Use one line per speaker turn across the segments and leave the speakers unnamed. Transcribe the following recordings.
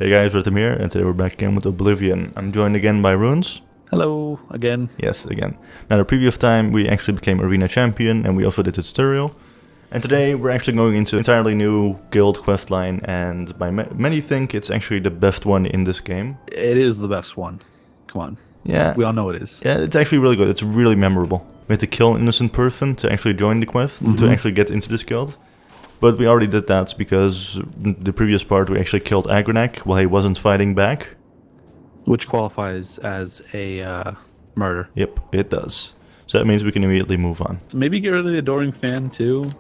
Hey guys, Rhythm here, and today we're back again with Oblivion. I'm joined again by RuneZ.
Hello, again.
Yes, again. Now, the previous time we actually became Arena Champion, and we also did the tutorial. And today we're actually going into an entirely new guild questline, and by many think it's actually the best one in this game.
It is the best one. Come on.
Yeah.
We all know it is.
Yeah, it's actually really good. It's really memorable. We had to kill an innocent person to actually join the quest, to actually get into this guild. But we already did that because the previous part we actually killed Agronak while he wasn't fighting back.
Which qualifies as a murder.
Yep, it does. So that means we can immediately move on.
So maybe get rid of the Adoring Fan too.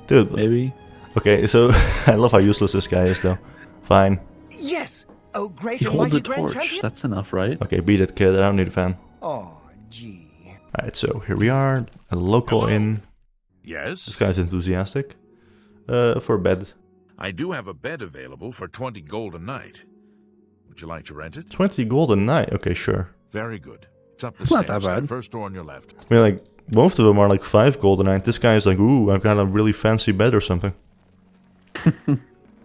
Dude.
Maybe.
Okay, so I love how useless this guy is though. Fine.
Yes! Oh, great
He
and
holds a
mighty grand
torch.
champion.
That's enough, right?
Okay, beat it, kid. I don't need a fan.
Oh, gee.
Alright, so here we are. A local inn.
Yes?
This guy's enthusiastic. For a bed.
I do have a bed available for 20 gold a night. Would you like to rent it?
20 gold a night. Okay, sure.
Very good. It's up the
It's
stairs.
not that bad.
The first door on your left.
I mean, like, most of them are like 5 gold a night. This guy is like, ooh, I've got a really fancy bed or something.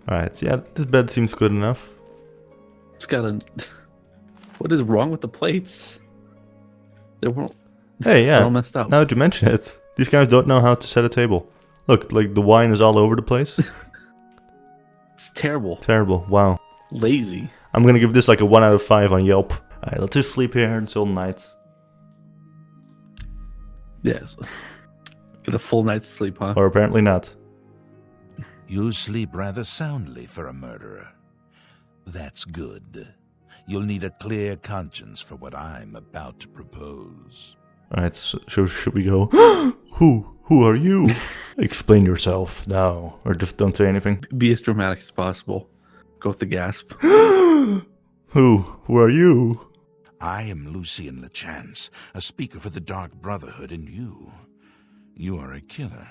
Alright, yeah, this bed seems good enough.
It's got a... What is wrong with the plates? They won't...
Hey,
They're all
yeah,
messed up.
now that you mention it, these guys don't know how to set a table. Look, like, the wine is all over the place.
It's terrible.
Terrible, wow.
Lazy.
I'm gonna give this like a 1 out of 5 on Yelp. Alright, let's just sleep here until night.
Yes. Get a full night's sleep, huh?
Or apparently not.
You sleep rather soundly for a murderer. That's good. You'll need a clear conscience for what I'm about to propose.
Alright, so should we go? Who are you? Explain yourself now, or just don't say anything.
Be as dramatic as possible. Go with the gasp.
Who are you?
I am Lucien LeChance, a speaker for the Dark Brotherhood, and you are a killer,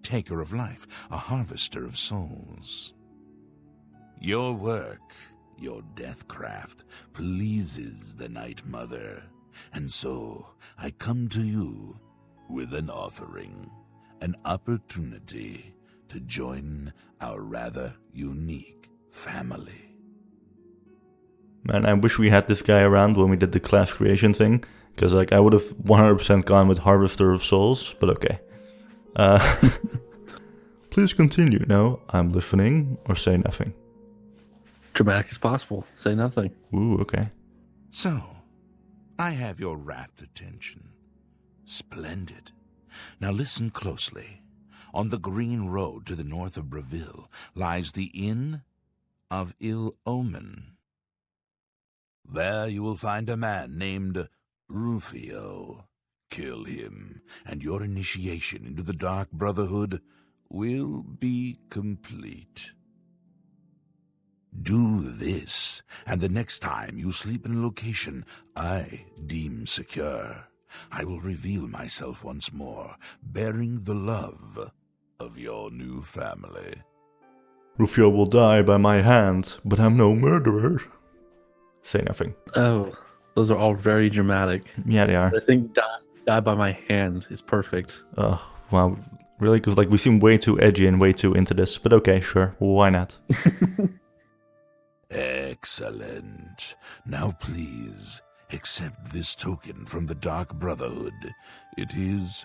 taker of life, a harvester of souls. Your work, your deathcraft, pleases the Night Mother, and so I come to you with an offering, an opportunity to join our rather unique family.
Man, I wish we had this guy around when we did the class creation thing, because like I would have 100% gone with Harvester of Souls, but okay. Please continue. No, I'm listening, or say nothing.
Dramatic as possible. Say nothing.
Ooh, okay.
So, I have your rapt attention. Splendid. Now listen closely. On the green road to the north of Breville lies the Inn of Ill Omen. There you will find a man named Rufio. Kill him, and your initiation into the Dark Brotherhood will be complete. Do this, and the next time you sleep in a location I deem secure, I will reveal myself once more, bearing the love of your new family.
Rufio will die by my hand, but I'm no murderer. Say nothing.
Oh, those are all very dramatic.
Yeah, they are.
I think die by my hand is perfect.
Oh, wow. Really? Because like we seem way too edgy and way too into this, but okay, sure. Why not?
Excellent. Now please, accept this token from the Dark Brotherhood. It is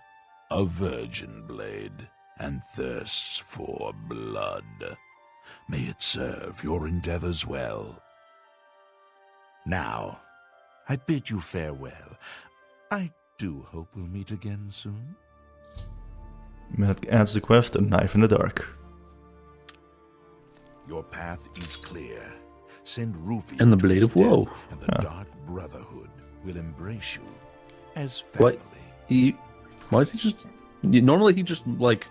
a virgin blade and thirsts for blood. May it serve your endeavors well. Now, I bid you farewell. I do hope we'll meet again soon.
That adds the quest, a knife in the dark.
Your path is clear. Send Rufio
And the
to
Blade
his
of Woe.
death, and the Dark Brotherhood will embrace you as family.
What? Why is he just... Normally he just, like,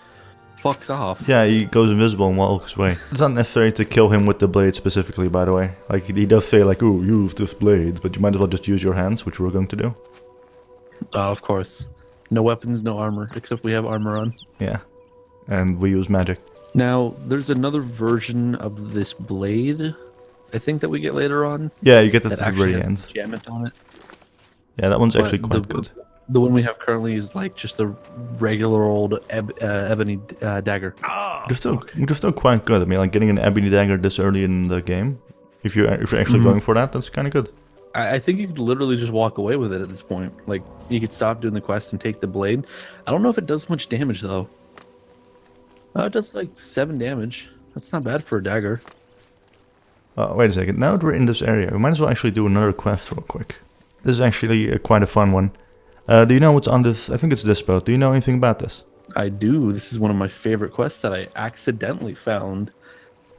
fucks off.
Yeah, he goes invisible and walks away. It's not necessary to kill him with the blade specifically, by the way. Like, he does say, like, ooh, use this blade, but you might as well just use your hands, which we're going to do.
Of course. No weapons, no armor, except we have armor on.
Yeah. And we use magic.
Now, there's another version of this blade, I think, that we get later on.
Yeah, you get that
That
at the
actually
very
has
end.
enchantment on it.
Yeah, that one's
But
actually quite good.
The one we have currently is like just the regular old ebony dagger.
Which is still quite good. I mean, like getting an ebony dagger this early in the game If you're actually going for that, that's kind of good.
I think you could literally just walk away with it at this point. Like, you could stop doing the quest and take the blade. I don't know if it does much damage, though. It does like 7 damage. That's not bad for a dagger.
Wait a second. Now that we're in this area, we might as well actually do another quest real quick. This is actually quite a fun one. Do you know what's on this? I think it's this boat. Do you know anything about this?
I do. This is one of my favorite quests that I accidentally found.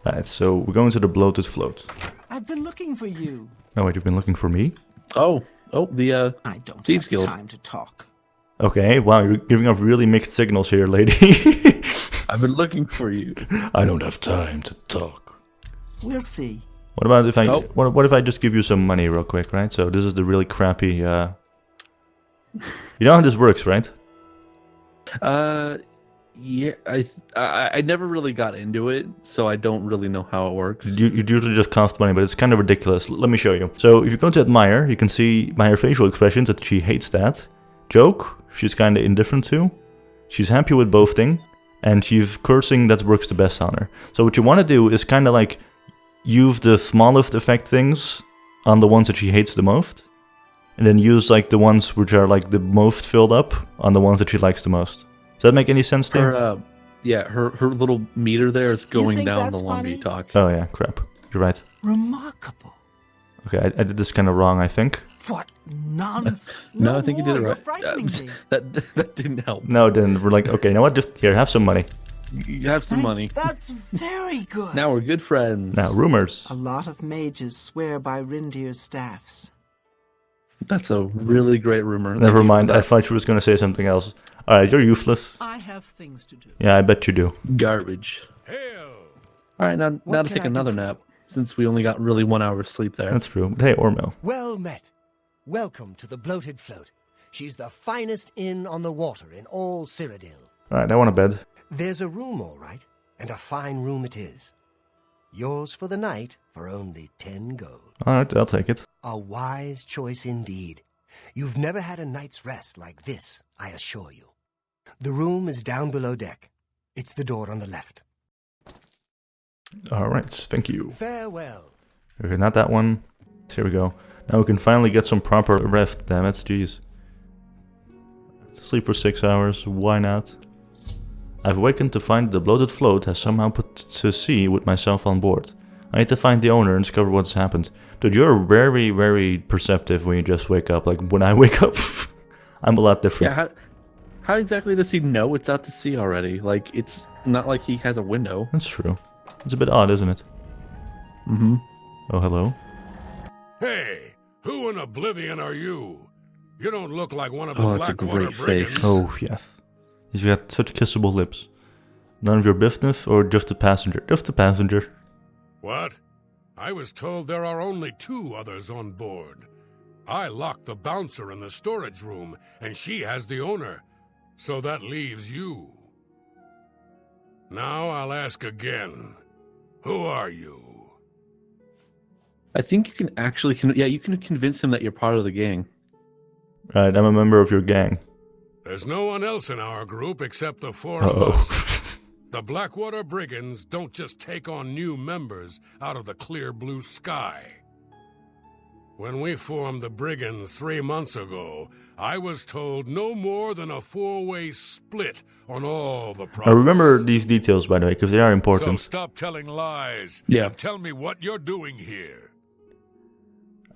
Alright, so we're going to the bloated float.
I've been looking for you.
Oh wait, you've been looking for me?
The
I don't
Thieves
have
Guild.
time to talk.
Okay, wow, you're giving off really mixed signals here, lady.
I've been looking for you.
I don't have time to talk.
We'll see.
What about if I...
Oh.
What if I just give you some money real quick, right? So this is the really crappy... You know how this works, right?
Yeah, I never really got into it, so I don't really know how it works.
You usually just cost money, but it's kind of ridiculous. Let me show you. So if you go to admire, you can see by her facial expressions that she hates that. Joke, she's kind of indifferent to. She's happy with both thing. And she's cursing, that works the best on her. So what you want to do is kind of like use the smallest effect things on the ones that she hates the most. And then use like the ones which are like the most filled up on the ones that she likes the most. Does that make any sense to you?
Her little meter there is going
think
down the
that's
longer you
funny?
talk.
Oh yeah, crap. You're right.
Remarkable.
Okay, I did this kind of wrong, I think.
What nonsense.
No, I think you did it
You're
right.
frightening me.
That didn't help.
No, then we're like, okay, you know what? Just here, have some money.
You have some money.
That's very good.
Now we're good friends.
Now, rumors.
A lot of mages swear by reindeer's staffs.
That's a really great rumor. Thank
Never
you for
mind, I
that.
thought she was going to say something else. Alright, you're useless.
I have things to do.
Yeah, I bet you do.
Garbage.
Hail!
All right, now to
can
take
I do
another
for you?
nap, since we only got really 1 hour of sleep there.
That's true. But hey, Ormel.
Well met. Welcome to the Bloated Float. She's the finest inn on the water in all Cyrodiil.
Alright, I want a bed.
There's a room, all right, and a fine room it is. Yours for the night for only 10 gold.
Alright, I'll take it.
A wise choice indeed. You've never had a night's rest like this, I assure you. The room is down below deck. It's the door on the left.
Alright, thank you.
Farewell.
Okay, not that one. Here we go. Now we can finally get some proper rest, damn it, jeez. Sleep for 6 hours, why not? I've awakened to find the bloated float has somehow put to sea with myself on board. I need to find the owner and discover what's happened. Dude, you're very, very perceptive when you just wake up. Like, when I wake up, I'm a lot different.
Yeah, how exactly does he know it's out to sea already? Like, it's not like he has a window.
That's true. It's a bit odd, isn't it?
Mm-hmm.
Oh, hello.
Hey, who in Oblivion are you? You don't look like one of the
Oh, that's a
Blackwater
great
brigands.
face.
Oh, yes. You've got such kissable lips. None of your business, or just a passenger? Just a passenger.
What? I was told there are only 2 others on board. I locked the bouncer in the storage room, and she has the owner. So that leaves you. Now I'll ask again. Who are you?
I think you can actually, you can convince him that you're part of the gang.
Right, I'm a member of your gang.
There's no one else in our group except the 4 of
Uh-oh.
us. The Blackwater Brigands don't just take on new members out of the clear blue sky. When we formed the Brigands 3 months ago, I was told no more than a 4-way split on all the profits.
I remember these details, by the way, because they are
So
important.
stop telling lies.
Yeah.
And tell me what you're doing here.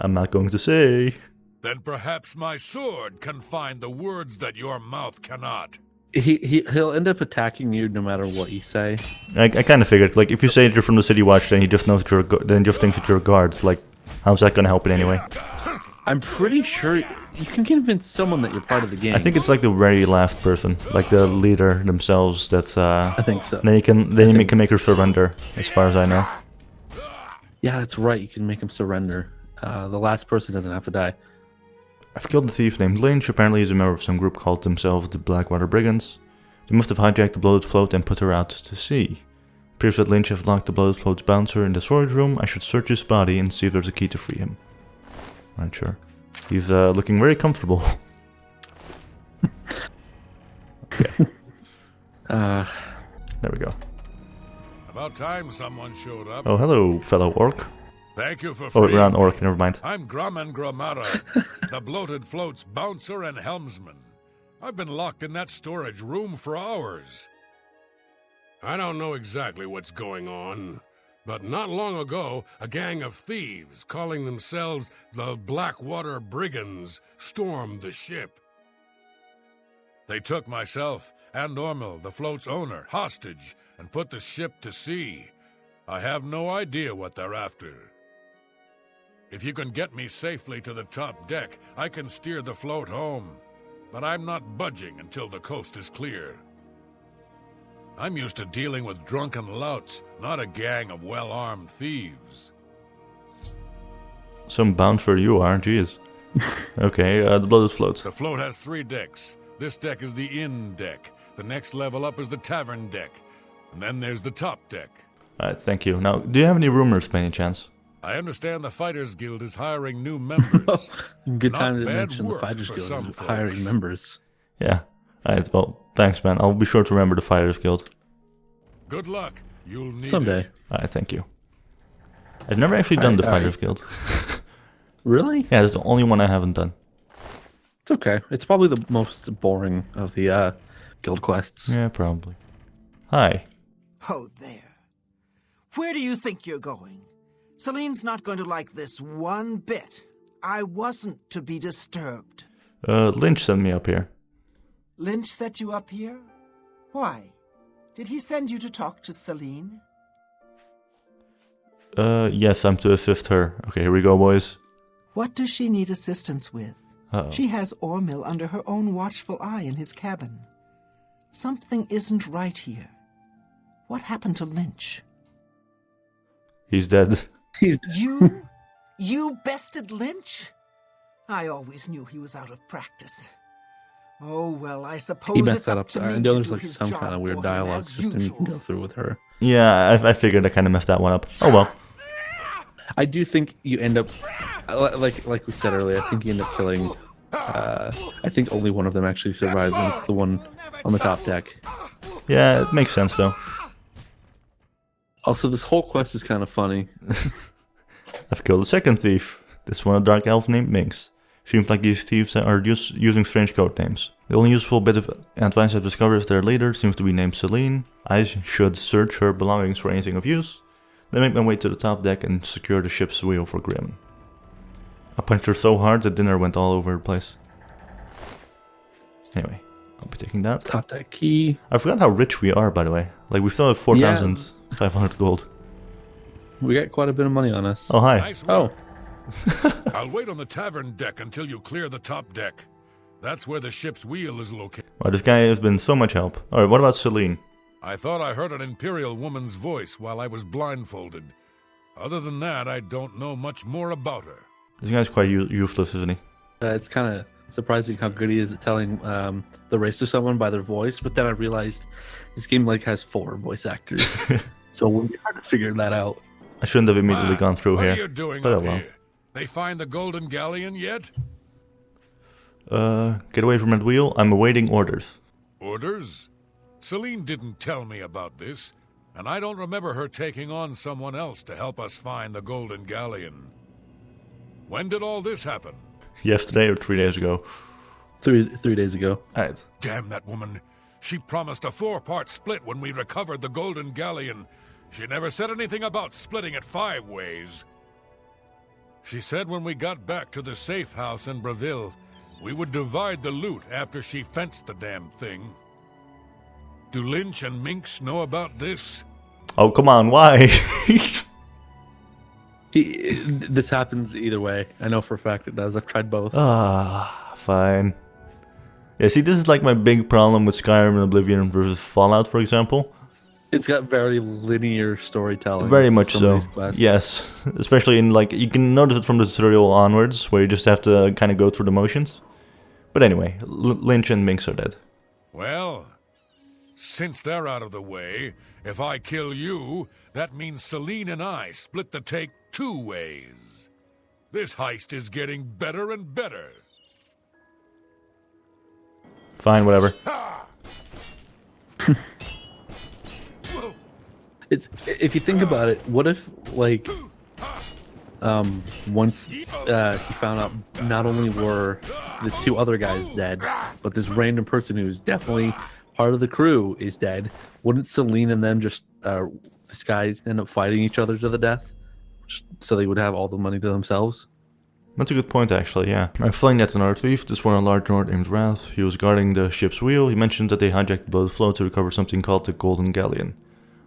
I'm not going to say.
Then perhaps my sword can find the words that your mouth cannot.
He'll end up attacking you no matter what you say.
I kind of figured, like, if you say that you're from the City Watch, then he just knows that you're then just thinks that you're a guard. Like, how's that going to help it anyway?
I'm pretty sure you can convince someone that you're part of the gang.
I think it's like the very last person, like the leader themselves. That's
I think so.
Then you can make her surrender, as far as I know.
Yeah, that's right. You can make him surrender. The last person doesn't have to die.
I've killed a thief named Lynch. Apparently he's a member of some group called themselves the Blackwater Brigands. They must have hijacked the bloated float and put her out to sea. It appears that Lynch has locked the bloated float's bouncer in the storage room. I should search his body and see if there's a key to free him. Alright, sure. He's looking very comfortable. Okay. There we go.
About time someone showed up.
Oh, hello, fellow orc.
Thank you for
Oh,
freeing
we're on
me.
Orc, never mind.
I'm Grumman Grumata, the bloated float's bouncer and helmsman. I've been locked in that storage room for hours. I don't know exactly what's going on, but not long ago, a gang of thieves calling themselves the Blackwater Brigands stormed the ship. They took myself and Ormil, the float's owner, hostage and put the ship to sea. I have no idea what they're after. If you can get me safely to the top deck, I can steer the float home. But I'm not budging until the coast is clear. I'm used to dealing with drunken louts, not a gang of well-armed thieves.
Some bouncer you are, jeez. Okay, the bloated float.
The float has 3 decks. This deck is the inn deck. The next level up is the tavern deck. And then there's the top deck.
Alright, thank you. Now, do you have any rumors by any chance?
I understand the Fighters Guild is hiring new members.
Good
Not
time to
bad
mention the
work
Fighters
for
Guild
some
is hiring
folks.
members.
Yeah. Alright, well, thanks, man. I'll be sure to remember the Fighters Guild.
Good luck. You'll need
Someday.
it.
Alright, thank you. I've never actually done the
Alright.
Fighters Guild.
Really?
Yeah, that's the only one I haven't done.
It's okay. It's probably the most boring of the guild quests.
Yeah, probably. Hi.
Oh, there. Where do you think you're going? Celine's not going to like this one bit. I wasn't to be disturbed.
Lynch sent me up here.
Lynch set you up here? Why? Did he send you to talk to Celine?
Yes, I'm to assist her. Okay, here we go, boys.
What does she need assistance with?
Uh-oh.
She has Ormil under her own watchful eye in his cabin. Something isn't right here. What happened to Lynch?
He's dead.
You? You bested Lynch? I always knew he was out of practice. Oh, well, I suppose
He messed
it's
that
up
up.
to
I
me
know
to
there's
do
like
his
some
job
kind of
for
weird
him
dialogue
as
system you can
usual.
go through with her.
Yeah, I figured I kind of messed that one up. Oh well.
I do think you end up, like we said earlier, I think you end up killing. I think only one of them actually survives, and it's the one on the top deck.
Yeah, it makes sense though.
Also, this whole quest is kind of funny.
I've killed a second thief. This one a dark elf named Minx. Seems like these thieves are using strange code names. The only useful bit of advice I've discovered is their leader seems to be named Celine. I should search her belongings for anything of use, then make my way to the top deck and secure the ship's wheel for Grim. I punched her so hard that dinner went all over the place. Anyway, I'll be taking that.
Top deck key.
I forgot how rich we are, by the way. Like, we still have 4,500 gold.
We got quite a bit of money on us.
Oh, hi.
Nice
Oh,
work. I'll wait on the tavern deck until you clear the top deck. That's where the ship's wheel is located.
Wow, this guy has been so much help. Alright, what about Celine?
I thought I heard an Imperial woman's voice while I was blindfolded. Other than that, I don't know much more about her.
This guy's quite useless, isn't he?
it's kind of surprising how good he is at telling the race of someone by their voice. But then I realized this game like has 4 voice actors, so it would be hard to figure that out.
I shouldn't have immediately gone through
what
here.
are you doing
but
up
oh well.
here? They find the Golden Galleon yet?
Get away from that wheel. I'm awaiting orders.
Orders? Celine didn't tell me about this, and I don't remember her taking on someone else to help us find the Golden Galleon. When did all this happen?
Yesterday or 3 days ago.
3 days ago.
Alright.
Damn that woman. She promised a 4-part split when we recovered the Golden Galleon. She never said anything about splitting it 5 ways. She said when we got back to the safe house in Breville, we would divide the loot after she fenced the damn thing. Do Lynch and Minx know about this?
Oh, come on, why?
This happens either way. I know for a fact it does. I've tried both.
Fine. Yeah, see, this is like my big problem with Skyrim and Oblivion versus Fallout, for example.
It's got very linear storytelling.
Very much
some of
so.
these quests.
Yes, especially in like you can notice it from the tutorial onwards, where you just have to kind of go through the motions. But anyway, Lynch and Minx are dead.
Well, since they're out of the way, if I kill you, that means Celine and I split the take 2 ways. This heist is getting better and better.
Fine, whatever.
It's if you think about it, what if like once he found out not only were the 2 other guys dead, but this random person who's definitely part of the crew is dead, wouldn't Celine and them just this guy end up fighting each other to the death, just so they would have all the money to themselves?
That's a good point, actually, yeah. I'm flying that an thief. This one a large Nord named Wrath. He was guarding the ship's wheel. He mentioned that they hijacked the boat float to recover something called the Golden Galleon.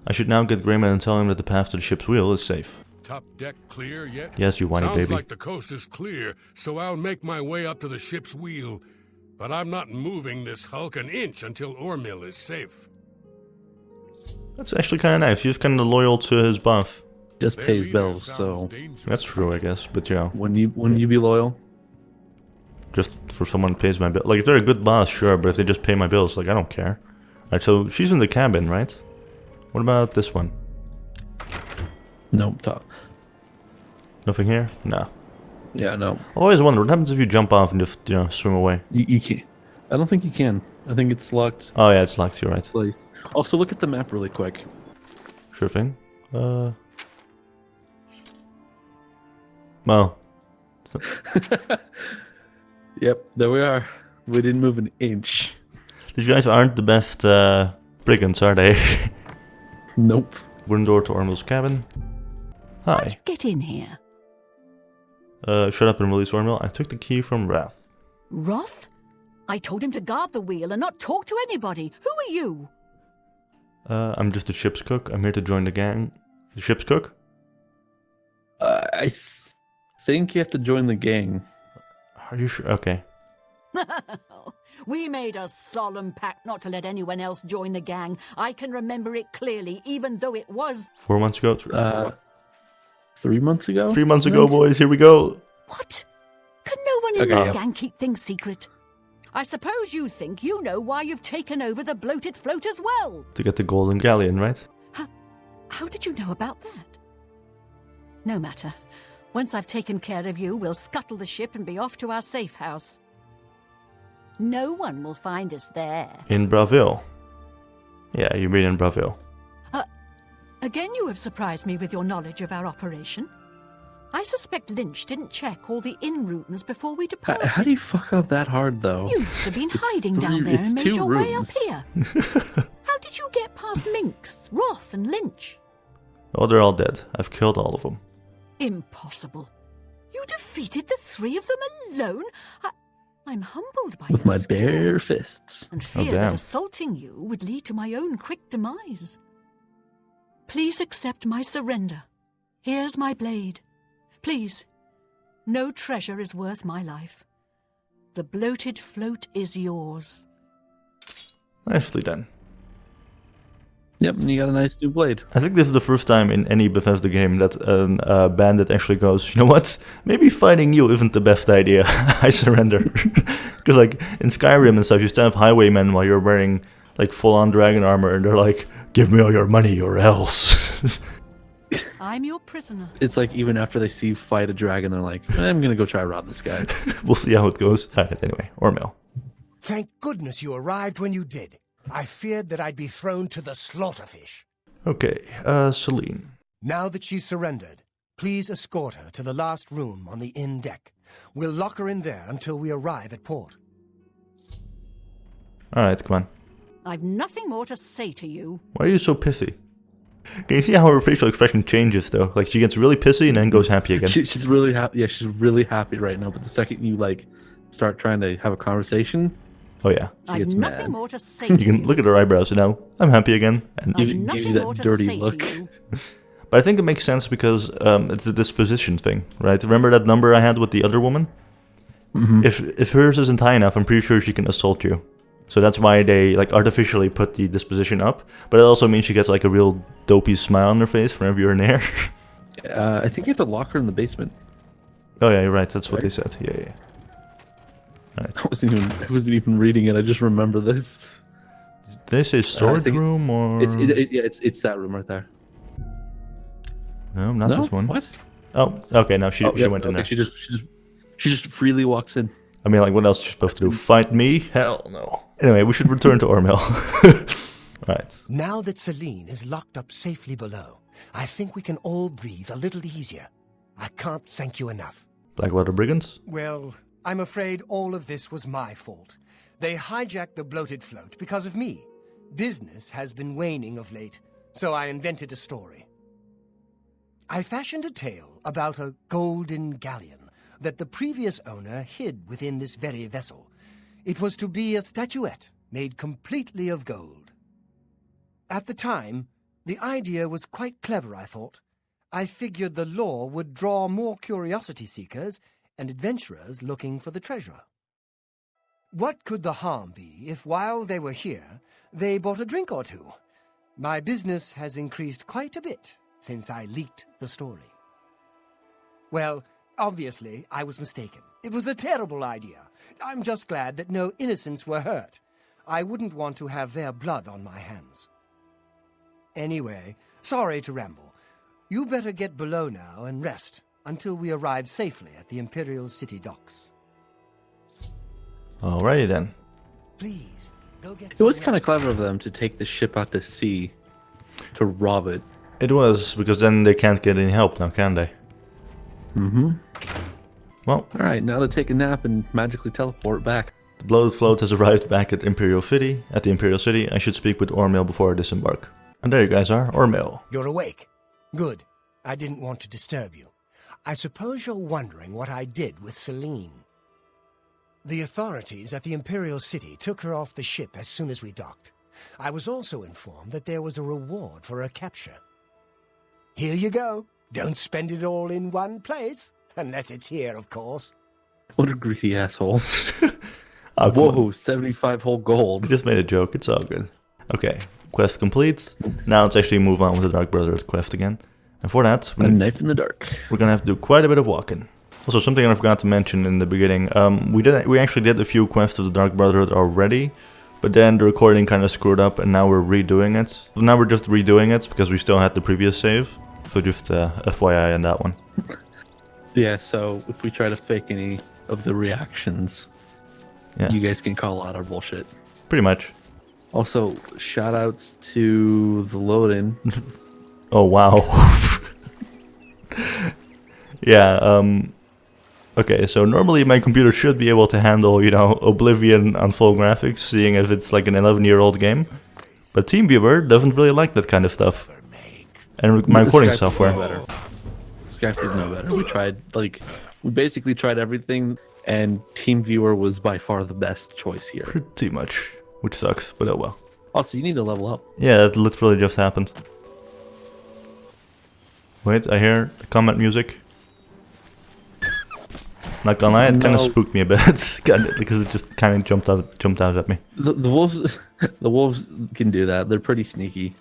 I should now get Greyman and tell him that the path to the ship's wheel is safe.
Top deck clear yet?
Yes, you whiny
Sounds
baby.
like the coast is clear, so I'll make my way up to the ship's wheel. But I'm not moving this hulk an inch until Ormil is safe.
That's actually kind of nice. He's kind of loyal to his buff.
Just
Their
pays
leader
bills,
sounds
so
dangerous.
That's true, I guess. But you know,
wouldn't you be loyal?
just for someone who pays my bill. Like, if they're a good boss, sure. But if they just pay my bills, like, I don't care. Alright, so she's in the cabin, right? What about this one?
No, top.
Nothing here? No.
Yeah, no.
I always wonder what happens if you jump off and just, you know, swim away.
You can't. I don't think you can. I think it's locked
Oh yeah, it's locked. You're right.
place. Also, look at the map really quick.
Sure thing. Well,
Yep, there we are. We didn't move an inch.
these guys aren't the best brigands, are they?
Nope.
Wooden door to Ormil's cabin.
How'd you
Hi.
get in here?
Shut up and release Ormil. I took the key from Wrath.
Roth? I told him to guard the wheel and not talk to anybody. Who are you?
I'm just the ship's cook. I'm here to join the gang. The ship's cook?
I think you have to join the gang.
Are you sure? Okay.
We made a solemn pact not to let anyone else join the gang. I can remember it clearly, even though it was...
4 months ago?
3 months ago?
3 months ago, boys. Here we go.
What? Can no one in
Okay,
this
yeah.
gang keep things secret? I suppose you think you know why you've taken over the bloated float as well.
To get the Golden Galleon, right?
How did you know about that? No matter. Once I've taken care of you, we'll scuttle the ship and be off to our safe house. No one will find us there.
In Braville. Yeah, you mean in Braville.
Again, you have surprised me with your knowledge of our operation. I suspect Lynch didn't check all the in-routings before we departed.
How do you fuck up that hard, though?
You must have been
It's
hiding down
three-
there
it's
and made
2
your way up
rooms.
here. How did you get past Minx, Roth, and Lynch?
Oh, they're all dead. I've killed all of them.
Impossible. You defeated the 3 of them alone? I'm humbled by
With
your
my
skill,
bare fists.
and fear
damn.
that assaulting you would lead to my own quick demise. Please accept my surrender. Here's my blade. Please. No treasure is worth my life. The bloated float is yours.
Nicely done.
Yep, and you got a nice new blade.
I think this is the first time in any Bethesda game that a bandit actually goes, you know what? Maybe fighting you isn't the best idea. I surrender. Because like in Skyrim and stuff, you still have highwaymen while you're wearing like full-on dragon armor, and they're like, "Give me all your money or else."
I'm your prisoner.
It's like even after they see you fight a dragon, they're like, I'm gonna go try rob this guy.
We'll see how it goes. Alright, anyway, Ormil.
Thank goodness you arrived when you did. I feared that I'd be thrown to the slaughterfish.
Okay, Celine.
Now that she's surrendered, please escort her to the last room on the inn deck. We'll lock her in there until we arrive at port.
Alright, come on.
I've nothing more to say to you.
Why are you so pissy? Can you see how her facial expression changes though? Like she gets really pissy and then goes happy again.
She's really happy. Yeah, she's really happy right now. But the second you like start trying to have a conversation,
Oh yeah.
she
I've
gets
nothing
mad.
more to say
You
to
can
you.
look at her eyebrows and now I'm happy again. And
I've
gives you
nothing
that
more to
dirty
say
look.
to you.
But I think it makes sense because it's a disposition thing, right? Remember that number I had with the other woman?
Mm-hmm.
If hers isn't high enough, I'm pretty sure she can assault you. So that's why they like artificially put the disposition up. But it also means she gets like a real dopey smile on her face whenever you're in there.
I think you have to lock her in the basement.
Oh yeah, you're right. That's what
Right.
they said. Yeah.
I wasn't even reading it. I just remember this.
Did they say storage
think
room or?
It's that room right there.
No, not
No,
this one.
what?
Oh, okay. No, she
Yeah,
went in
okay,
there.
She just freely walks in.
I mean, like, what else is she supposed to do? Fight me? Hell no. Anyway, we should return to Ormil. Right.
Now that Celine is locked up safely below, I think we can all breathe a little easier. I can't thank you enough.
Blackwater Brigands?
Well, I'm afraid all of this was my fault. They hijacked the bloated float because of me. Business has been waning of late, so I invented a story. I fashioned a tale about a golden galleon that the previous owner hid within this very vessel. It was to be a statuette made completely of gold. At the time, the idea was quite clever, I thought. I figured the lore would draw more curiosity seekers and adventurers looking for the treasure. What could the harm be if while they were here, they bought a drink or two? My business has increased quite a bit since I leaked the story. Well, obviously, I was mistaken. It was a terrible idea. I'm just glad that no innocents were hurt. I wouldn't want to have their blood on my hands. Anyway, sorry to ramble. You better get below now and rest until we arrive safely at the Imperial City docks.
Alrighty then.
Please, go get
It was
some
kind of
rest.
clever of them to take the ship out to sea to rob it.
It was, because then they can't get any help now, can they?
Mm-hmm.
Well,
All right, now to take a nap and magically teleport back.
the bloated float has arrived back at Imperial City. At the Imperial City, I should speak with Ormail before I disembark. And there you guys are, Ormail.
You're awake. Good. I didn't want to disturb you. I suppose you're wondering what I did with Celine. The authorities at the Imperial City took her off the ship as soon as we docked. I was also informed that there was a reward for her capture. Here you go. Don't spend it all in one place. Unless it's here, of course.
What a greedy asshole.
Oh, come on.
Whoa, 75 whole gold.
I just made a joke, it's all good. Okay, quest complete. Now let's actually move on with the Dark Brotherhood quest again. And for that,
A knife in the dark.
we're gonna have to do quite a bit of walking. Also, something I forgot to mention in the beginning. We actually did a few quests of the Dark Brotherhood already, but then the recording kind of screwed up, and now we're redoing it. So now we're just redoing it because we still had the previous save. So just FYI on that one.
Yeah, so if we try to fake any of the reactions,
Yeah.
you guys can call out our bullshit.
Pretty much.
Also, shout outs to the load-in.
Oh wow. Yeah. Okay, so normally my computer should be able to handle, Oblivion on full graphics, seeing as it's like an 11-year-old game. But TeamViewer doesn't really like that kind of stuff. And my recording
Skype is
software.
no better. Skype is no better. We basically tried everything, and TeamViewer was by far the best choice here.
Pretty much. Which sucks, but oh well.
Also, you need to level up.
Yeah, that literally just happened. Wait, I hear the combat music. Not gonna lie, it kind of
No.
spooked me a bit, because it just kind of jumped out at me.
The wolves, the wolves can do that. They're pretty sneaky.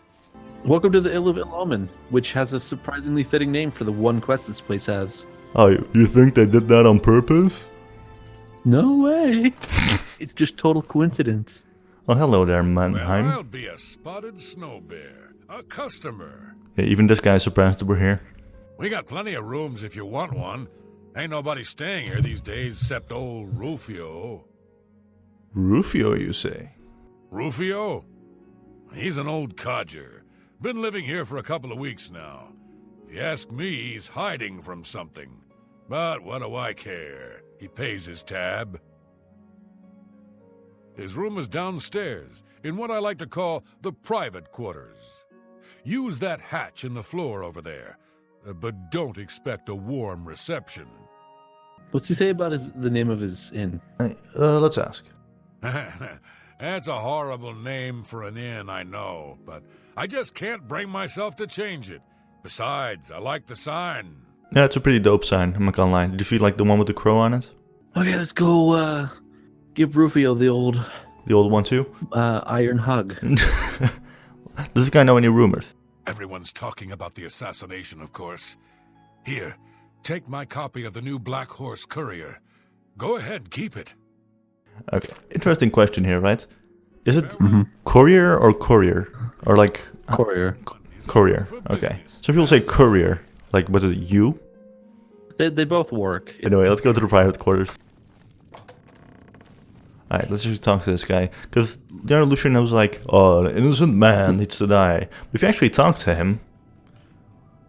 Welcome to the Ill of Ilomen, which has a surprisingly fitting name for the one quest this place has.
Oh, you think they did that on purpose?
No way. It's just total coincidence.
Oh, hello there,
Well,
Mannheim.
I'll be a spotted snow bear, a customer.
Yeah, even this guy's surprised that we're here.
We got plenty of rooms if you want one. Ain't nobody staying here these days except old Rufio.
Rufio, you say?
Rufio? He's an old codger. Been living here for a couple of weeks now. If you ask me, he's hiding from something. But what do I care? He pays his tab. His room is downstairs, in what I like to call the private quarters. Use that hatch in the floor over there, but don't expect a warm reception.
What's he say about the name of his inn?
Let's ask.
That's a horrible name for an inn, I know, but I just can't bring myself to change it. Besides, I like the sign.
Yeah, it's a pretty dope sign, I'm not gonna lie. Did you feel like the one with the crow on it?
Okay, let's go give Rufio the old
The old one too?
iron hug.
Does this guy know any rumors?
Everyone's talking about the assassination, of course. Here, take my copy of the new Black Horse Courier. Go ahead, keep it.
Okay, interesting question here, right? Is it courier or courier? Or like...
Courier.
Courier, okay. Some people say courier, like with a U.
They both work.
Anyway, let's go to the private quarters. Alright, let's just talk to this guy. Because Lucian was like, oh, an innocent man needs to die. But if you actually talk to him...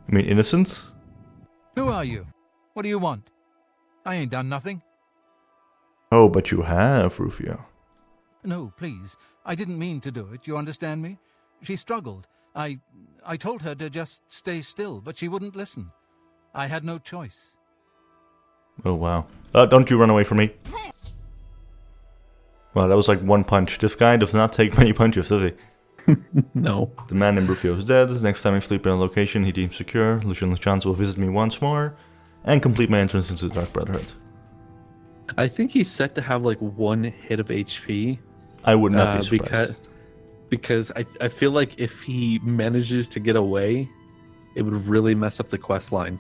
I mean, innocent?
Who are are you? What do you want? I ain't done nothing.
Oh, but you have, Rufio.
No, please. I didn't mean to do it, you understand me? She struggled. I told her to just stay still, but she wouldn't listen. I had no choice.
Oh, wow. Don't you run away from me. Well, that was like one punch. This guy does not take many punches, does he?
No.
The man in Rufio is dead. Next time I sleep in a location he deems secure, Lucian Lachance will visit me once more and complete my entrance into the Dark Brotherhood.
I think he's set to have like 1 hit of HP.
I would not be surprised.
Because I feel like if he manages to get away, it would really mess up the quest line.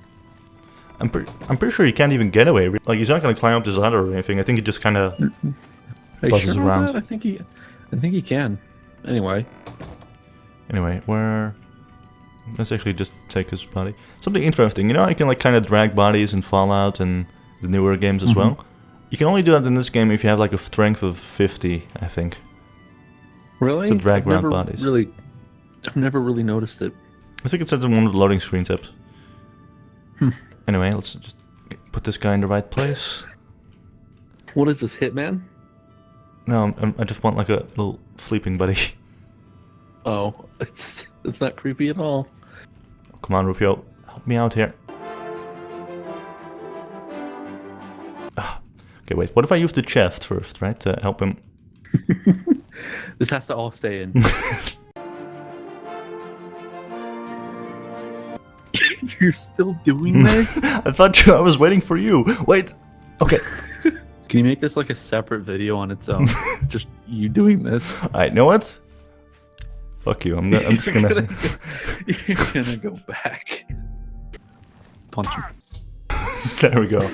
I'm pretty sure he can't even get away. Like, he's not going to climb up this ladder or anything. I think he just kind of buzzes around.
I think he can. Anyway,
where... Let's actually just take his body. Something interesting. You know, you can like kind of drag bodies in Fallout and the newer games as well. You can only do that in this game if you have like a strength of 50, I think.
Really?
To drag around bodies.
I've never really noticed it.
I think it says in one of the loading screen tips. Anyway, let's just put this guy in the right place.
What is this, Hitman?
No, I just want like a little sleeping buddy.
Oh, it's not creepy at all.
Oh, come on, Rufio. Help me out here. Okay, wait. What if I use the chest first, right? To help him.
This has to all stay in. You're still doing this?
I thought I was waiting for you. Wait. Okay.
Can you make this like a separate video on its own? Just you doing this.
Alright, know what? Fuck you. I'm just gonna...
You're gonna go back. Punch him.
There we go.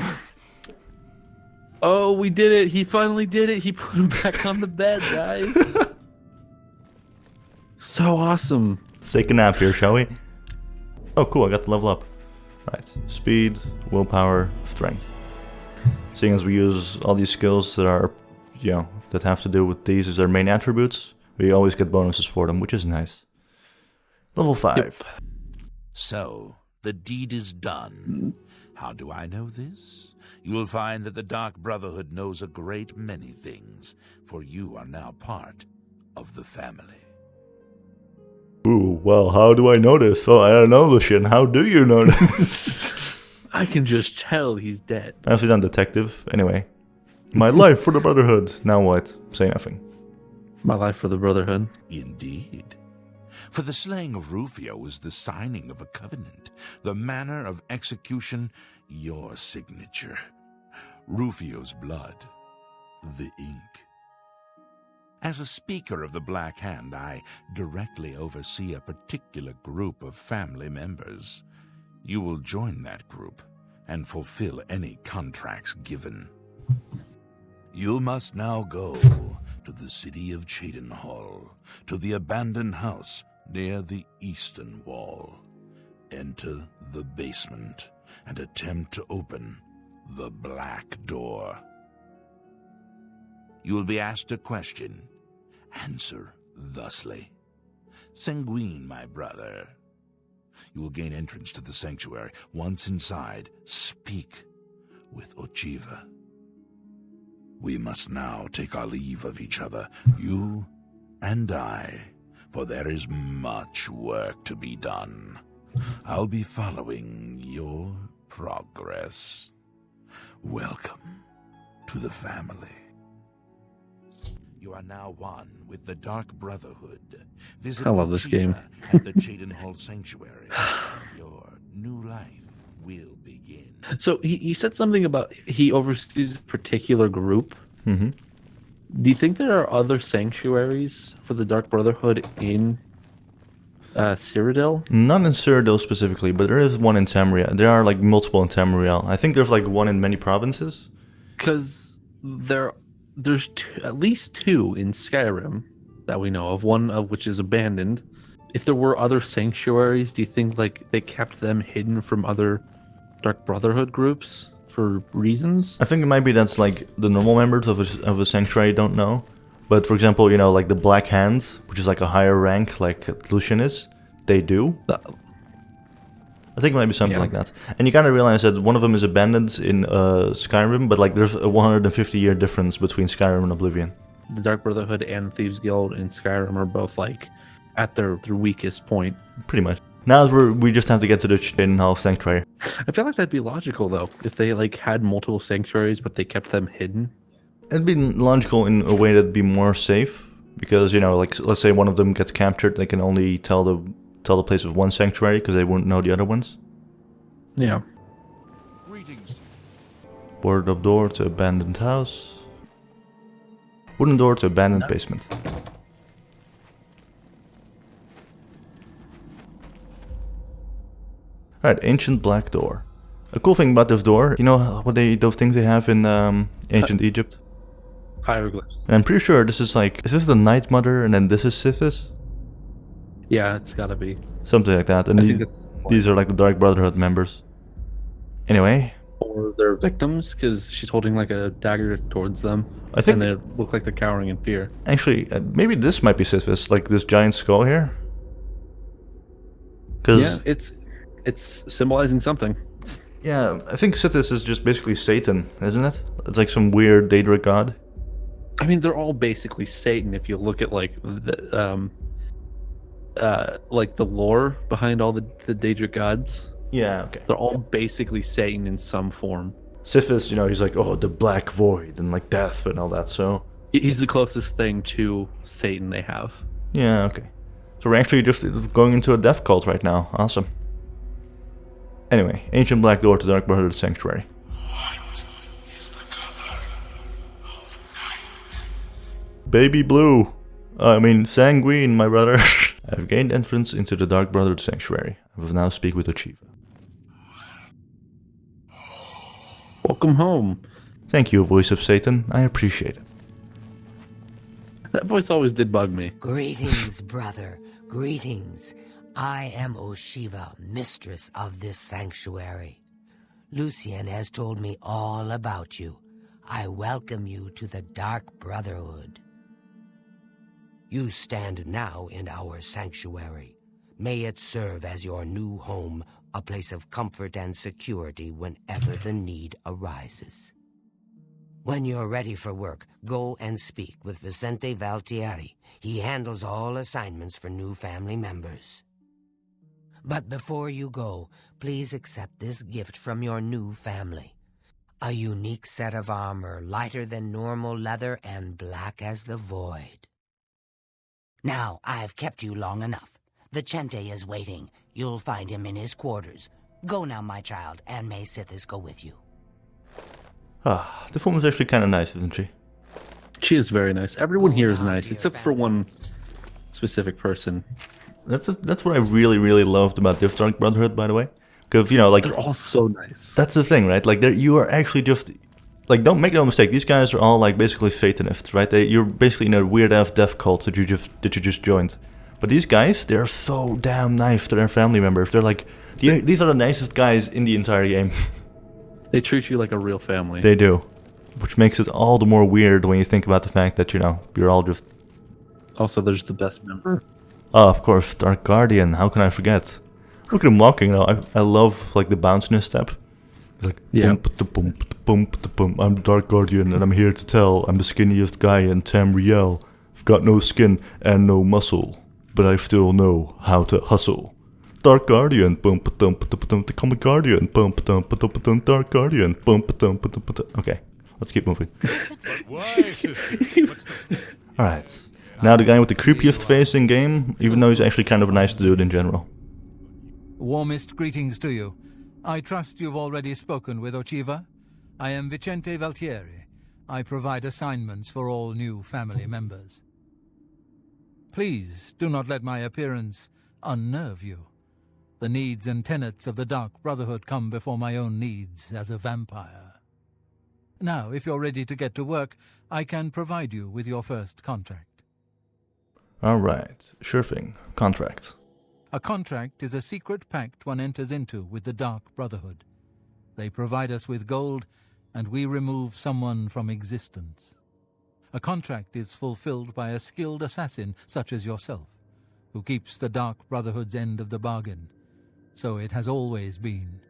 Oh, we did it. He finally did it. He put him back on the bed, guys. So awesome.
Let's take a nap here, shall we? Oh, cool. I got the level up. Right. Speed, willpower, strength. Seeing as we use all these skills that are, you know, that have to do with these as our main attributes, we always get bonuses for them, which is nice. Level 5.
Yep.
So, the deed is done. How do I know this? You will find that the Dark Brotherhood knows a great many things, for you are now part of the family.
Ooh, well, how do I know this? Oh, I don't know, Lucian. How do you know this?
I can just tell he's dead.
Nicely done, detective. Anyway. My life for the Brotherhood. Now what? Say nothing.
My life for the Brotherhood.
Indeed. For the slaying of Rufio was the signing of a covenant, the manner of execution, your signature. Rufio's blood, the ink. As a speaker of the Black Hand, I directly oversee a particular group of family members. You will join that group and fulfill any contracts given. You must now go to the city of Chedenhall, to the abandoned house near the eastern wall. Enter the basement and attempt to open the black door. You will be asked a question. Answer thusly. Sanguine, my brother. You will gain entrance to the sanctuary. Once inside, speak with Ochiva. We must now take our leave of each other, you and I, for there is much work to be done. I'll be following your progress. Welcome to the family. You are now one with the Dark Brotherhood. Visit
I love this game.
at the Chedenhall Sanctuary. Your new life will begin.
So he said something about he oversees a particular group.
Mm-hmm.
Do you think there are other sanctuaries for the Dark Brotherhood in Cyrodiil?
Not in Cyrodiil specifically, but there is one in Tamriel. There are like multiple in Tamriel. I think there's like one in many provinces.
Because there's at least 2 in Skyrim that we know of, one of which is abandoned. If there were other sanctuaries, do you think like they kept them hidden from other Dark Brotherhood groups for reasons?
I think it might be that's like the normal members of a sanctuary don't know. But for example, you know, like the Black Hands, which is like a higher rank like Lucian is, they do. I think it might be something
Yeah.
like that. And you kind of realize that one of them is abandoned in Skyrim, but like there's a 150-year difference between Skyrim and Oblivion.
The Dark Brotherhood and Thieves Guild in Skyrim are both like at their weakest point.
Pretty much. Now we just have to get to the Shadenhall Sanctuary.
I feel like that'd be logical though, if they like had multiple sanctuaries but they kept them hidden.
It'd be logical in a way that'd be more safe, because like let's say one of them gets captured, they can only tell the place of one sanctuary because they won't know the other ones.
Yeah.
Greetings.
Boarded up door to abandoned house. Wooden door to abandoned basement. Alright, ancient black door. A cool thing about this door, you know what those things they have in ancient Egypt?
Hieroglyphs.
And I'm pretty sure this is this the Night Mother and then this is Sithis?
Yeah, it's gotta be.
Something like that. And
I think
these are like the Dark Brotherhood members. Anyway.
Or their victims, because she's holding like a dagger towards them.
I think-
And they look like they're cowering in fear.
Actually, maybe this might be Sithis, like this giant skull here. Because
Yeah, it's symbolizing something.
yeah, I think Sithis is just basically Satan, isn't it? It's like some weird Daedric god.
I mean, they're all basically Satan if you look at like the lore behind all the Daedric gods.
Yeah, okay.
They're all basically Satan in some form.
Sithis, he's like, oh, the black void and like death and all that, so
He's the closest thing to Satan they have.
yeah, okay. So we're actually just going into a death cult right now. Awesome. Anyway, ancient black door to Dark Brotherhood Sanctuary.
What is the color of night?
Baby blue. Sanguine, my brother. I've gained entrance into the Dark Brotherhood Sanctuary. I will now speak with Ochiva.
Welcome home.
Thank you, voice of Satan. I appreciate it.
That voice always did bug me.
Greetings, brother. Greetings. I am Oshiva, mistress of this sanctuary. Lucien has told me all about you. I welcome you to the Dark Brotherhood. You stand now in our sanctuary. May it serve as your new home, a place of comfort and security whenever the need arises. When you're ready for work, go and speak with Vicente Valtieri. He handles all assignments for new family members. But before you go, please accept this gift from your new family. A unique set of armor, lighter than normal leather and black as the void. Now, I've kept you long enough. Vicente is waiting. You'll find him in his quarters. Go now, my child, and may Sithis go with you.
Ah, the woman's actually kind of nice, isn't she?
She is very nice. Everyone here is
now,
nice,
dear
except for one specific person.
That's what I really, really loved about this Dark Brotherhood, by the way. Because,
They're all so nice.
that's the thing, right? Like, you are actually just... Like, don't make no mistake, these guys are all, like, basically Satanists, right? You're basically in a weird-ass death cult that you just joined. But these guys, they're so damn nice to their family members. They're like... These are the nicest guys in the entire game.
They treat you like a real family.
They do. Which makes it all the more weird when you think about the fact that, you're all just...
Also, there's the best member.
Oh, of course, Dark Guardian. How can I forget? Look at him walking now. I love like the bounce in his step. He's like,
Yeah.
boom. I'm the Dark Guardian, and I'm here to tell. I'm the skinniest guy in Tamriel. I've got no skin and no muscle, but I still know how to hustle. Dark Guardian, they call me Guardian, Dark Guardian, Okay, let's keep moving.
Why, sister? What's the...
Alright. Now the guy with the creepiest face in game, even though he's actually kind of a nice dude in general.
Warmest greetings to you. I trust you've already spoken with Ochiva. I am Vicente Valtieri. I provide assignments for all new family members. Please do not let my appearance unnerve you. The needs and tenets of the Dark Brotherhood come before my own needs as a vampire. Now, if you're ready to get to work, I can provide you with your first contract.
Alright, sure thing. Contract.
A contract is a secret pact one enters into with the Dark Brotherhood. They provide us with gold, and we remove someone from existence. A contract is fulfilled by a skilled assassin such as yourself, who keeps the Dark Brotherhood's end of the bargain. so it has always been.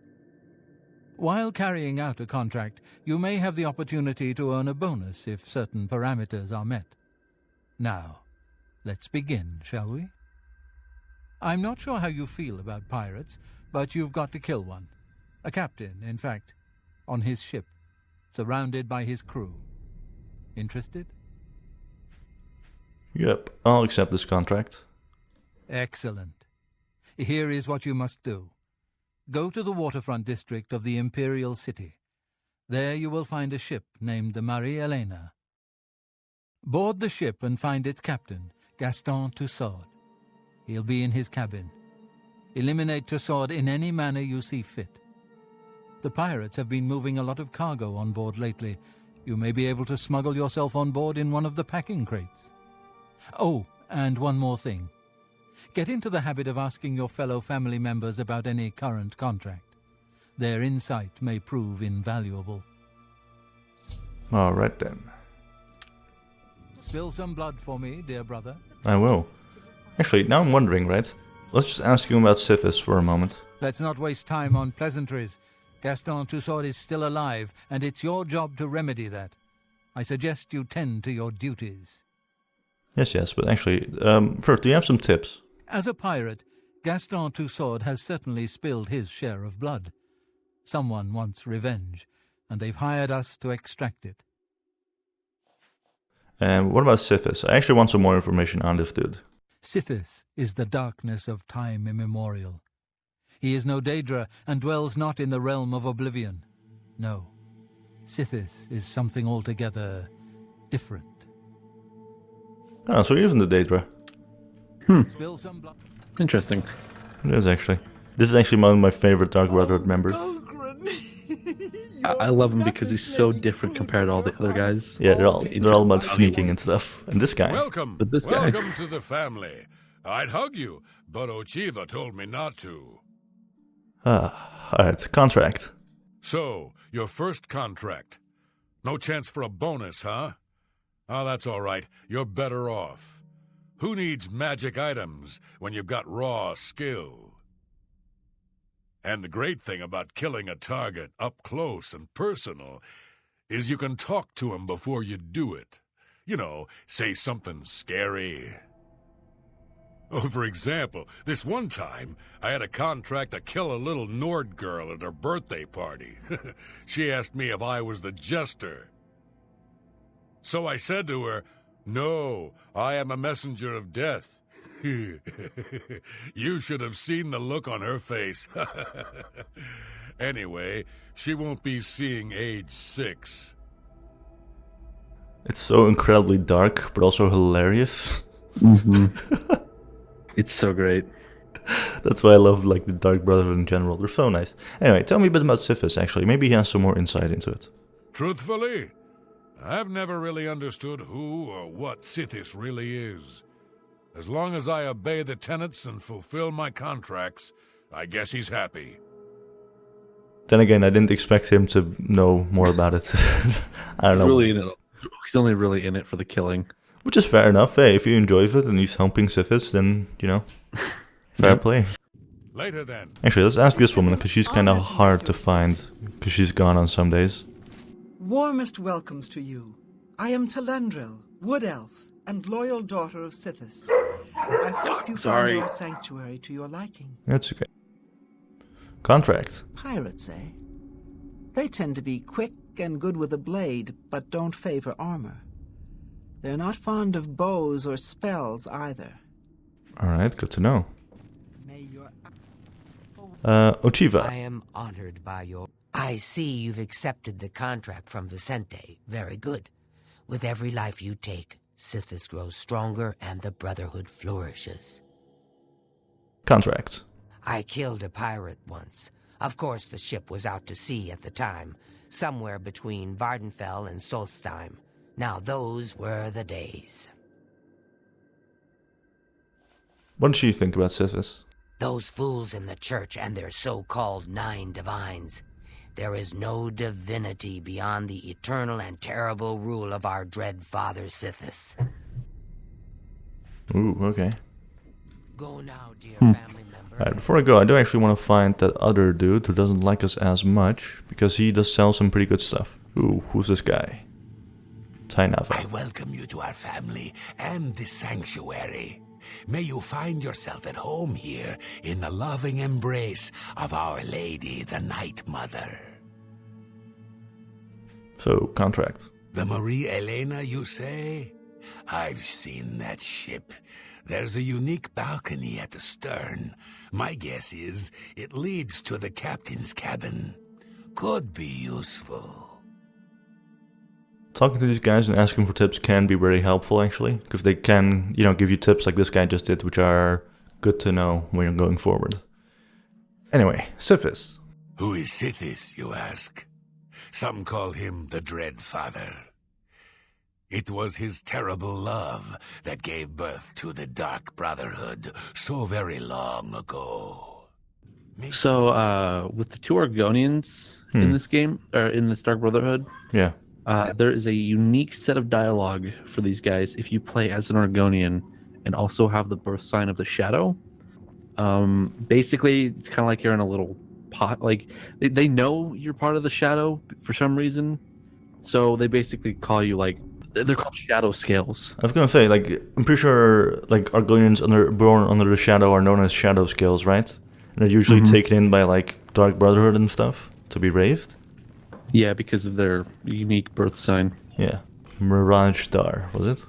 While carrying out a contract, you may have the opportunity to earn a bonus if certain parameters are met. Now, let's begin, shall we? I'm not sure how you feel about pirates, but you've got to kill one. A captain, in fact, on his ship, surrounded by his crew. Interested?
Yep, I'll accept this contract.
Excellent. Here is what you must do. Go to the waterfront district of the Imperial City. There you will find a ship named the Marie Elena. Board the ship and find its captain, Gaston Tussaud. He'll be in his cabin. Eliminate Tussaud in any manner you see fit. The pirates have been moving a lot of cargo on board lately. You may be able to smuggle yourself on board in one of the packing crates. Oh, and one more thing. Get into the habit of asking your fellow family members about any current contract. Their insight may prove invaluable.
Alright then.
Spill some blood for me, dear brother.
I will. Actually, now I'm wondering, right? Let's just ask you about Sithis for a moment.
Let's not waste time on pleasantries. Gaston Tussaud is still alive, and it's your job to remedy that. I suggest you tend to your duties.
Yes, but actually, first, do you have some tips?
As a pirate, Gaston Tussaud has certainly spilled his share of blood. Someone wants revenge, and they've hired us to extract it.
And what about Sithis? I actually want some more information on this dude.
Sithis is the darkness of time immemorial. He is no Daedra and dwells not in the realm of Oblivion. No, Sithis is something altogether different.
Oh, so he isn't the Daedra.
Spill some blood.
Interesting.
It is actually. This is actually one of my favorite Dark Brotherhood members.
I love him because he's so different compared to all the other guys.
Yeah, they're all about sneaking and stuff. And this guy.
Welcome.
But this guy.
Welcome to the family. I'd hug you, but Ochiva told me not to.
Alright, contract.
So, your first contract. No chance for a bonus, huh? Oh, that's all right. You're better off. Who needs magic items when you've got raw skill? And the great thing about killing a target up close and personal is you can talk to him before you do it. You know, say something scary. Oh, for example, this one time, I had a contract to kill a little Nord girl at her birthday party. She asked me if I was the jester. So I said to her, "No, I am a messenger of death." You should have seen the look on her face. Anyway, she won't be seeing age 6.
It's so incredibly dark, but also hilarious.
It's so great.
That's why I love like the Dark Brotherhood in general. They're so nice. Anyway, tell me a bit about Sithis, actually. Maybe he has some more insight into it.
Truthfully, I've never really understood who or what Sithis really is. As long as I obey the tenets and fulfill my contracts, I guess he's happy.
Then again, I didn't expect him to know more about it. I don't know.
He's only really in it for the killing.
Which is fair enough. Hey, if he enjoys it and he's helping Sithis, then, you know, fair play.
Later then.
Actually, let's ask this woman, because she's kind of hard to find, because she's gone on some days.
Warmest welcomes to you. I am Telendril, Wood Elf, and loyal daughter of Sithis. I hope you find our sanctuary to your liking.
That's okay. Contract.
Pirates, eh? They tend to be quick and good with a blade, but don't favor armor. They're not fond of bows or spells either.
Alright, good to know.
May your...
Ochiva.
I am honored by your... I see you've accepted the contract from Vicente. Very good. With every life you take, Sithis grows stronger and the Brotherhood flourishes.
Contract.
I killed a pirate once. Of course, the ship was out to sea at the time, somewhere between Vardenfell and Solstheim. Now those were the days.
What did she think about Sithis?
Those fools in the church and their so-called 9 divines. There is no divinity beyond the eternal and terrible rule of our dread father Sithis.
Ooh, okay.
Go now, dear family member,
Alright, before I go, I do actually want to find that other dude who doesn't like us as much, because he does sell some pretty good stuff. Ooh, who's this guy? Tainava.
I welcome you to our family and this sanctuary. May you find yourself at home here in the loving embrace of Our Lady, the Night Mother.
So, contract.
The Marie Elena, you say? I've seen that ship. There's a unique balcony at the stern. My guess is it leads to the captain's cabin. Could be useful.
Talking to these guys and asking for tips can be very helpful, actually, because they can, you know, give you tips like this guy just did, which are good to know when you're going forward. Anyway, Sithis.
Who is Sithis, you ask? Some call him the Dread Father. It was his terrible love that gave birth to the Dark Brotherhood so very long ago.
So, with the 2 Argonians in this game, or in this Dark Brotherhood,
Yeah.
there is a unique set of dialogue for these guys if you play as an Argonian and also have the birth sign of the Shadow. Basically, it's kind of like you're in a little pot. Like, they know you're part of the Shadow for some reason, so they basically call you, like, they're called Shadow Scales.
I was gonna say, like, I'm pretty sure, like, Argonians born under the Shadow are known as Shadow Scales, right? And they're usually taken in by, like, Dark Brotherhood and stuff to be raised.
Yeah, because of their unique birth sign.
Yeah. Mirage Star, was it?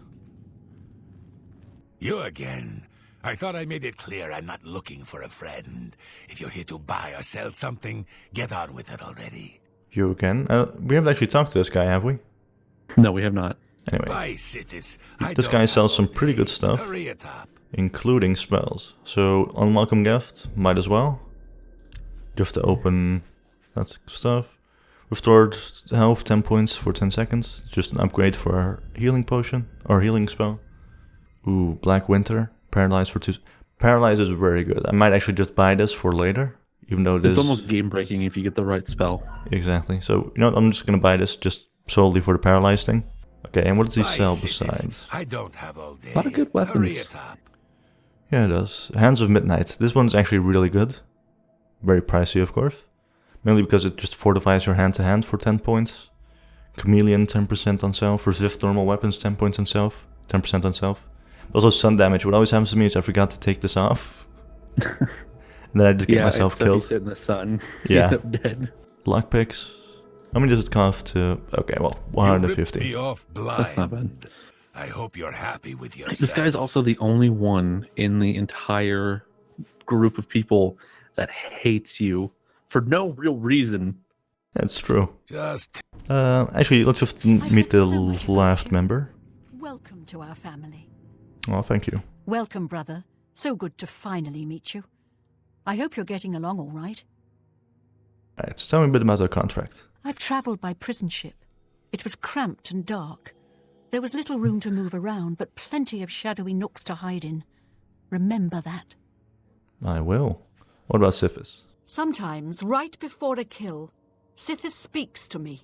You again. I thought I made it clear I'm not looking for a friend. If you're here to buy or sell something, get on with it already.
You again? We haven't actually talked to this guy, have we?
No, we have not.
Anyway,
Bye, Sithis.
this guy sells some pretty good stuff,
Hurry atop.
including spells. So, unwelcome gift, might as well. Just to open that stuff. Restored health 10 points for 10 seconds. Just an upgrade for our healing potion, or healing spell. Ooh, Black Winter. Paralyze for 2. Paralyze is very good. I might actually just buy this for later, even though this...
It's almost game-breaking if you get the right spell.
Exactly. So, you know what, I'm just going to buy this just solely for the Paralyze thing. Okay, and what does he
Bye,
sell
Sithis.
besides?
I don't have all day.
A lot of good
Hurry
weapons.
atop.
Yeah, it does. Hands of Midnight. This one's actually really good. Very pricey, of course. Mainly because it just fortifies your hand-to-hand for 10 points. Chameleon, 10% on self. Resist normal weapons, 10 points on self. 10% on self. Also, sun damage. What always happens to me is I forgot to take this off. And then I just get myself
so
killed.
If you sit in the sun,
Yeah.
you end up dead.
Lockpicks. How many does it cost to... Okay, well,
You ripped
150.
me off blind.
That's not bad.
I hope you're happy with yourself.
This guy's also the only one in the entire group of people that hates you for no real reason.
That's true.
Just
Actually, let's just
I've
meet
heard
the
so much about
last
you.
member.
Welcome to our family.
Oh, thank you.
Welcome, brother. So good to finally meet you. I hope you're getting along all right.
Alright, so tell me a bit about our contract.
I've travelled by prison ship. It was cramped and dark. There was little room to move around, but plenty of shadowy nooks to hide in. Remember that.
I will. What about Sithis?
Sometimes, right before a kill, Sithis speaks to me.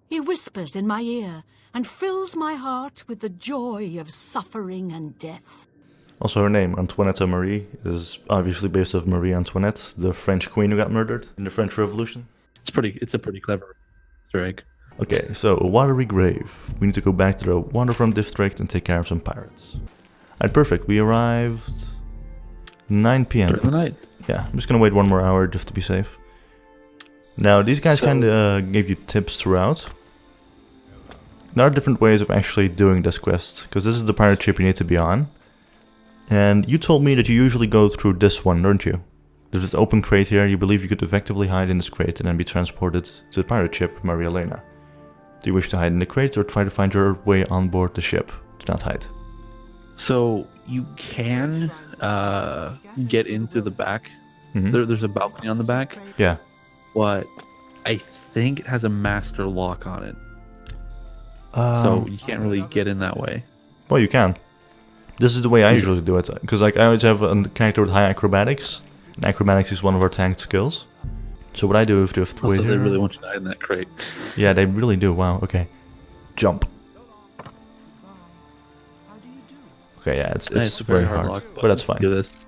He whispers in my ear and fills my heart with the joy of suffering and death.
Also, her name, Antoinette Marie, is obviously based off Marie Antoinette, the French queen who got murdered in the French Revolution.
It's a pretty clever Easter egg.
Okay, so a watery grave. We need to go back to the Waterfront district and take care of some pirates. Alright, perfect. We arrived 9 p.m.
During the night.
Yeah, I'm just gonna wait 1 more hour just to be safe. Now, these guys
So-
kinda gave you tips throughout. There are different ways of actually doing this quest, because this is the pirate ship you need to be on. And you told me that you usually go through this one, don't you? There's this open crate here, you believe you could effectively hide in this crate and then be transported to the pirate ship, Maria Elena. Do you wish to hide in the crate or try to find your way on board the ship? Do not hide.
So you can get into the back. There's a balcony on the back,
Yeah.
but I think it has a master lock on it. So you can't really get in that way.
Well, you can. This is the way I usually do it, because like I always have a character with high acrobatics, and acrobatics is one of our tanked skills. So what I do is just wait
Also, they
here.
really want you to hide in that crate.
Yeah, they really do. Wow. Okay. Jump. Okay, yeah, it's
It's a
very hard,
lock,
but that's fine.
Do this.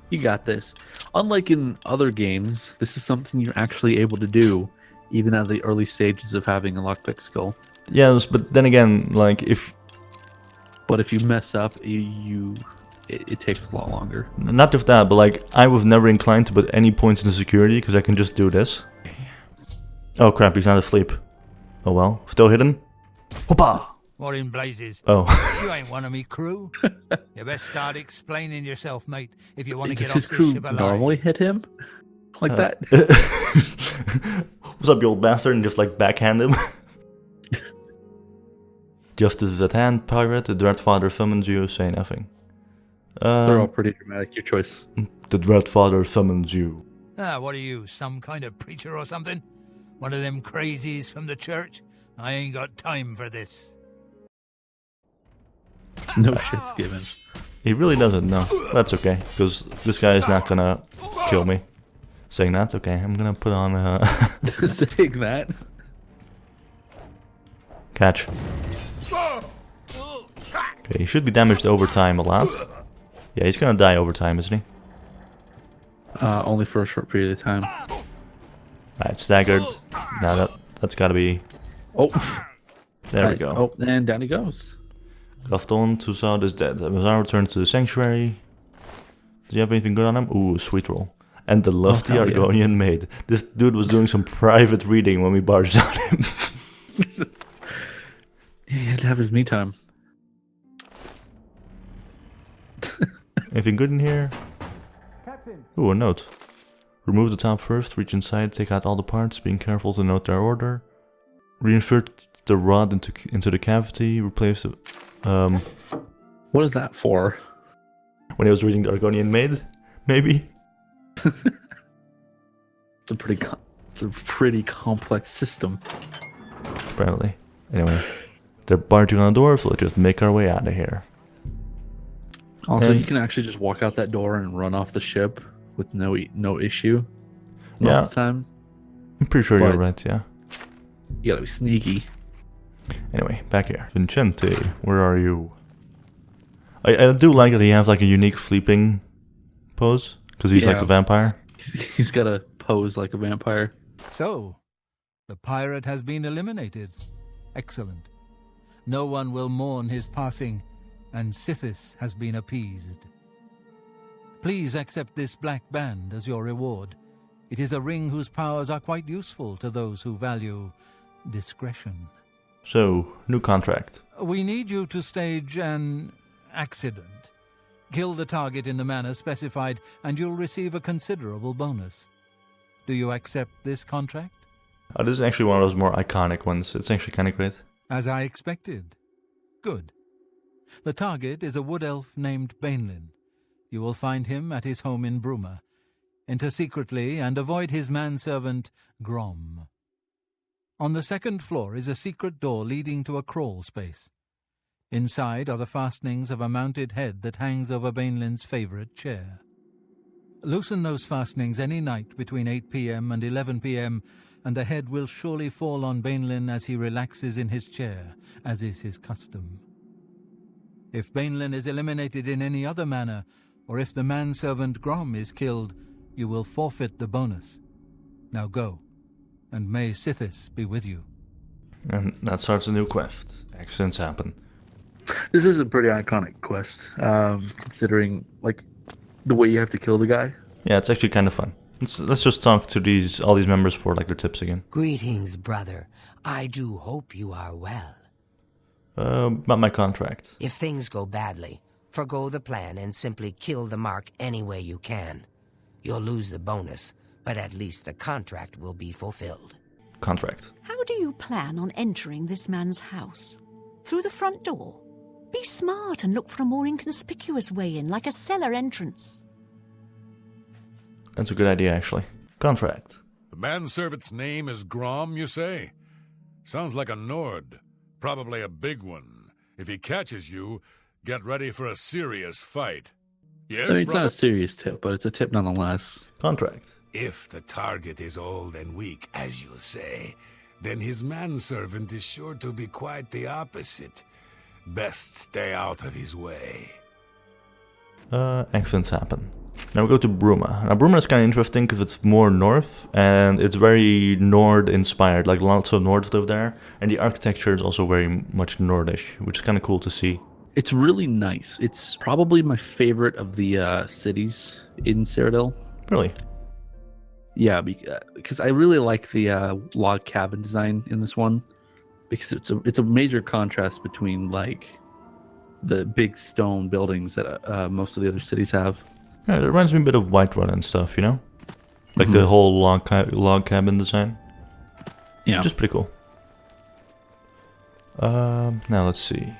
You got this. Unlike in other games, this is something you're actually able to do, even at the early stages of having a lockpick skill.
Yes, but then again, like if
you mess up, it takes a lot longer.
not just that, but like I was never inclined to put any points into security because I can just do this. Oh crap, he's not asleep. Oh well, still hidden. Hoppa!
What in blazes?
Oh.
You ain't one of me crew. You best start explaining yourself, mate, if you want to
Does
get
his
off this
crew
ship alive.
normally hit him like that?
What's up, you old bastard? And just like backhand him. Justice is at hand, pirate. The Dread Father summons you. Say nothing.
They're all pretty dramatic. Your choice.
The Dread Father summons you.
What are you, some kind of preacher or something? One of them crazies from the church? I ain't got time for this.
No shit's given.
He really doesn't know. That's okay, because this guy is not gonna kill me. Saying that's okay, I'm gonna put on
Saying that.
catch. Okay, he should be damaged over time a lot. Yeah, he's gonna die over time, isn't he?
Only for a short period of time.
Alright, staggered. Now that's gotta be...
Oh.
There we go.
Oh, and down he goes.
Gaston Toussaint is dead. Mazar returns to the sanctuary. Does he have anything good on him? Ooh, sweet roll. And the lofty
hell yeah.
Argonian maid. This dude was doing some private reading when we barged on him.
He had to have his me time.
Anything good in here? Ooh, a note. Remove the top first, reach inside, take out all the parts, being careful to note their order. Reinsert the rod into the cavity, replace it.
What is that for?
When he was reading the Argonian maid, maybe?
It's a pretty complex system.
Apparently. Anyway, they're barging on the door, so let's just make our way out of here.
Also,
And-
you can actually just walk out that door and run off the ship with no issue. Most
Yeah.
of the time.
I'm pretty sure you're
But-
right, yeah.
You gotta be sneaky.
Anyway, back here. Vincente, where are you? I do like that he has like a unique sleeping pose, because he's like
Yeah.
a vampire.
He's gotta pose like a vampire.
So, the pirate has been eliminated. Excellent. No one will mourn his passing, and Sithis has been appeased. Please accept this black band as your reward. It is a ring whose powers are quite useful to those who value discretion.
So, new contract.
We need you to stage an accident. Kill the target in the manner specified, and you'll receive a considerable bonus. Do you accept this contract?
Oh, this is actually one of those more iconic ones. It's actually kind of great.
As I expected. Good. The target is a wood elf named Bainlin. You will find him at his home in Bruma. Enter secretly and avoid his manservant, Grom. On the second floor is a secret door leading to a crawl space. Inside are the fastenings of a mounted head that hangs over Bainlin's favorite chair. Loosen those fastenings any night between 8 p.m. and 11 p.m., and the head will surely fall on Bainlin as he relaxes in his chair, as is his custom. If Bainlin is eliminated in any other manner, or if the manservant Grom is killed, you will forfeit the bonus. Now go, and may Sithis be with you.
And that starts a new quest. Accidents happen.
This is a pretty iconic quest, considering like the way you have to kill the guy.
Yeah, it's actually kind of fun. Let's just talk to all these members for like their tips again.
Greetings, brother. I do hope you are well.
About my contract.
If things go badly, forgo the plan and simply kill the mark any way you can. You'll lose the bonus, but at least the contract will be fulfilled.
Contract.
How do you plan on entering this man's house? Through the front door? Be smart and look for a more inconspicuous way in, like a cellar entrance.
That's a good idea, actually. Contract.
The manservant's name is Grom, you say? Sounds like a Nord. Probably a big one. If he catches you, get ready for a serious fight. Yes,
I mean, it's not
brother?
a serious tip, but it's a tip nonetheless.
Contract.
If the target is old and weak, as you say, then his manservant is sure to be quite the opposite. Best stay out of his way.
Accidents happen. Now we go to Bruma. Now Bruma is kind of interesting because it's more north, and it's very Nord-inspired, like lots of Nords live there, and the architecture is also very much Nordish, which is kind of cool to see.
It's really nice. It's probably my favorite of the cities in Cyrodiil.
Really?
Yeah, because I really like the log cabin design in this one, because it's a major contrast between like the big stone buildings that most of the other cities have.
Yeah, it reminds me a bit of Whiterun and stuff, you know? Like the whole log cabin design.
Yeah.
Which is pretty cool. Now let's see.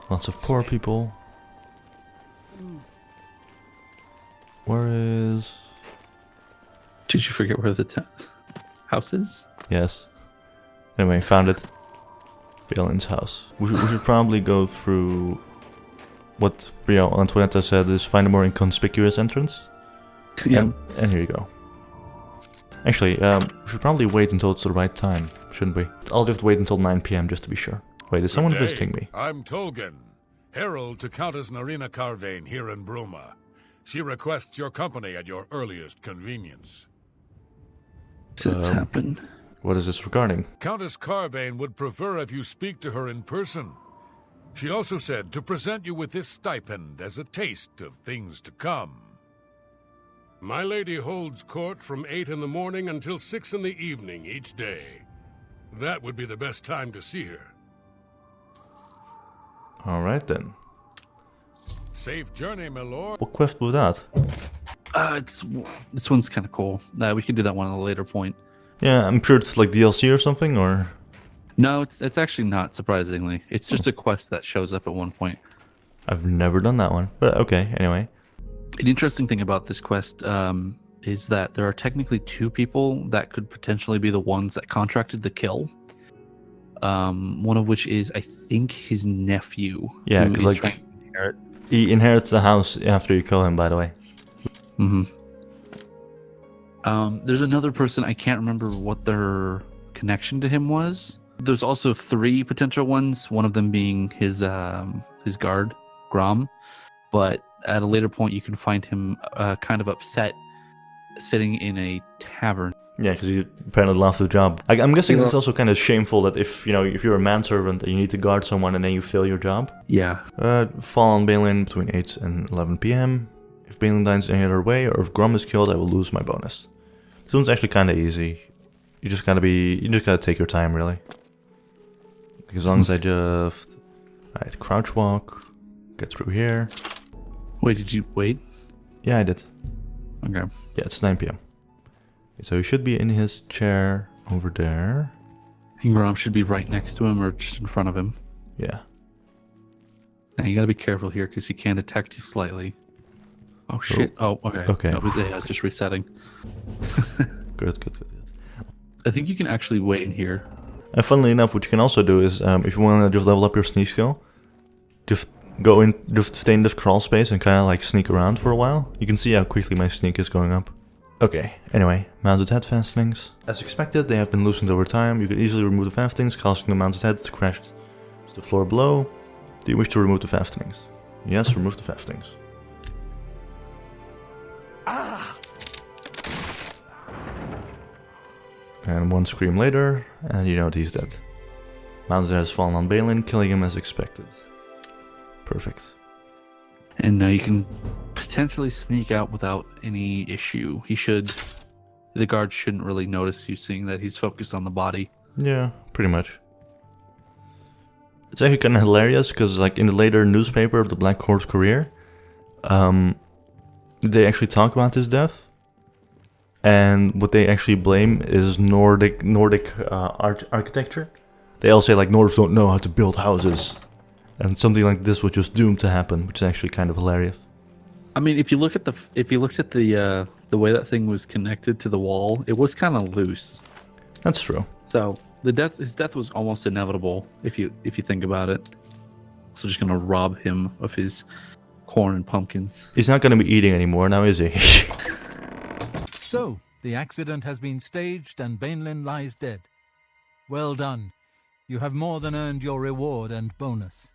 Lots of poor people. Where is...
Did you forget where the house is?
Yes. Anyway, found it. Balin's house. We should probably go through what Antoinetta said is find a more inconspicuous entrance.
Yeah.
And here you go. Actually, we should probably wait until it's the right time, shouldn't we? I'll just wait until 9 PM just to be sure. Wait, is someone visiting me?
I'm Tolgan, herald to Countess Narina Carvane here in Bruma. She requests your company at your earliest convenience.
What's happened?
What is this regarding?
Countess Carvane would prefer if you speak to her in person. She also said to present you with this stipend as a taste of things to come. My lady holds court from 8 in the morning until 6 in the evening each day. That would be the best time to see her.
Alright then.
Safe journey, my lord.
What quest was that?
This one's kind of cool. We could do that one at a later point.
Yeah, I'm sure it's like DLC or something, or...
No, it's actually not, surprisingly. It's just a quest that shows up at one point.
I've never done that one, but okay, anyway.
An interesting thing about this quest is that there are technically 2 people that could potentially be the ones that contracted the kill. One of which is, I think, his nephew.
Yeah,
who
because
is
like,
trying to inherit.
He inherits the house after you kill him, by the way.
Mm-hmm. There's another person, I can't remember what their connection to him was. There's also 3 potential ones, one of them being his guard, Grom. But at a later point, you can find him kind of upset sitting in a tavern.
Yeah, because he apparently lost the job. I'm guessing it's also kind of shameful that if you're a manservant and you need to guard someone and then you fail your job.
Yeah.
Fall on Balin between 8 and 11 PM. If Balin dies any other way, or if Grom is killed, I will lose my bonus. This one's actually kind of easy. You just gotta take your time, really. Like, as long as I just... Alright, crouch walk. Get through here.
Wait, did you wait?
Yeah, I did.
Okay.
Yeah, it's 9 PM. So he should be in his chair over there.
Grom should be right next to him or just in front of him.
Yeah.
Now you gotta be careful here because he can detect you slightly. Oh shit. Oh, okay.
Okay.
No, it was AI, just resetting.
Good.
I think you can actually wait in here.
And funnily enough, what you can also do is, if you want to just level up your sneak skill, just go in, just stay in this crawl space and kind of like sneak around for a while. You can see how quickly my sneak is going up. Okay, anyway, mounted head fastenings. As expected, they have been loosened over time. You can easily remove the fastenings, causing the mounted head to crash to the floor below. Do you wish to remove the fastenings? Yes, remove the fastenings. And one scream later, and you know that he's dead. Mounted has fallen on Balin, killing him as expected. Perfect.
And now you can potentially sneak out without any issue. The guard shouldn't really notice you, seeing that he's focused on the body.
Yeah, pretty much. It's actually kind of hilarious, because like in the later newspaper of the Black Horse career, they actually talk about his death. And what they actually blame is Nordic architecture. They all say like Nords don't know how to build houses, and something like this was just doomed to happen, which is actually kind of hilarious.
I mean, if you looked at the way that thing was connected to the wall, it was kind of loose.
That's true.
So his death was almost inevitable if you think about it. So just gonna rob him of his corn and pumpkins.
He's not gonna be eating anymore now, is he?
So, the accident has been staged and Bainlin lies dead. Well done. You have more than earned your reward and bonus.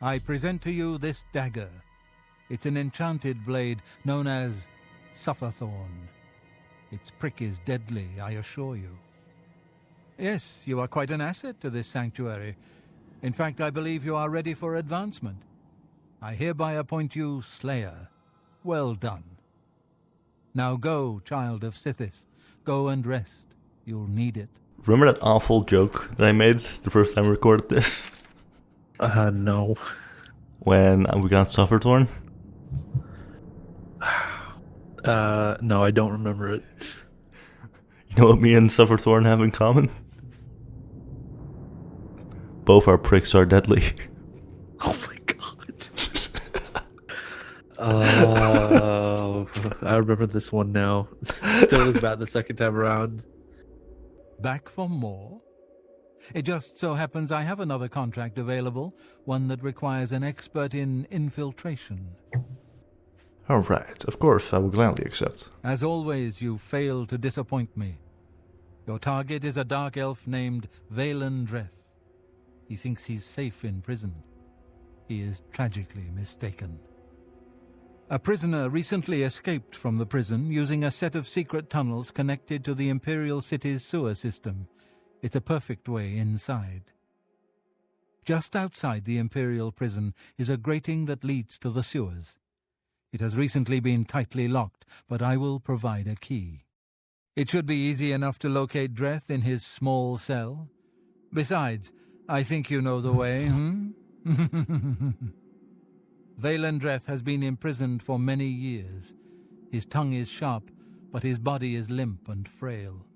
I present to you this dagger. It's an enchanted blade known as Sufferthorn. Its prick is deadly, I assure you. Yes, you are quite an asset to this sanctuary. In fact, I believe you are ready for advancement. I hereby appoint you Slayer. Well done. Now go, child of Sithis. Go and rest. You'll need it.
Remember that awful joke that I made the first time I recorded this?
No.
When we got Sufferthorn?
No, I don't remember it.
You know what me and Sufferthorn have in common? Both our pricks are deadly.
Oh my god. I remember this one now. Still as bad the second time around.
Back for more? It just so happens I have another contract available, one that requires an expert in infiltration.
Alright, of course, I will gladly accept.
As always, you fail to disappoint me. Your target is a dark elf named Valen Dreth. He thinks he's safe in prison. He is tragically mistaken. A prisoner recently escaped from the prison using a set of secret tunnels connected to the Imperial City's sewer system. It's a perfect way inside. Just outside the Imperial prison is a grating that leads to the sewers. It has recently been tightly locked, but I will provide a key. It should be easy enough to locate Dreth in his small cell. Besides, I think you know the way, Valen Dreth has been imprisoned for many years. His tongue is sharp, but his body is limp and frail.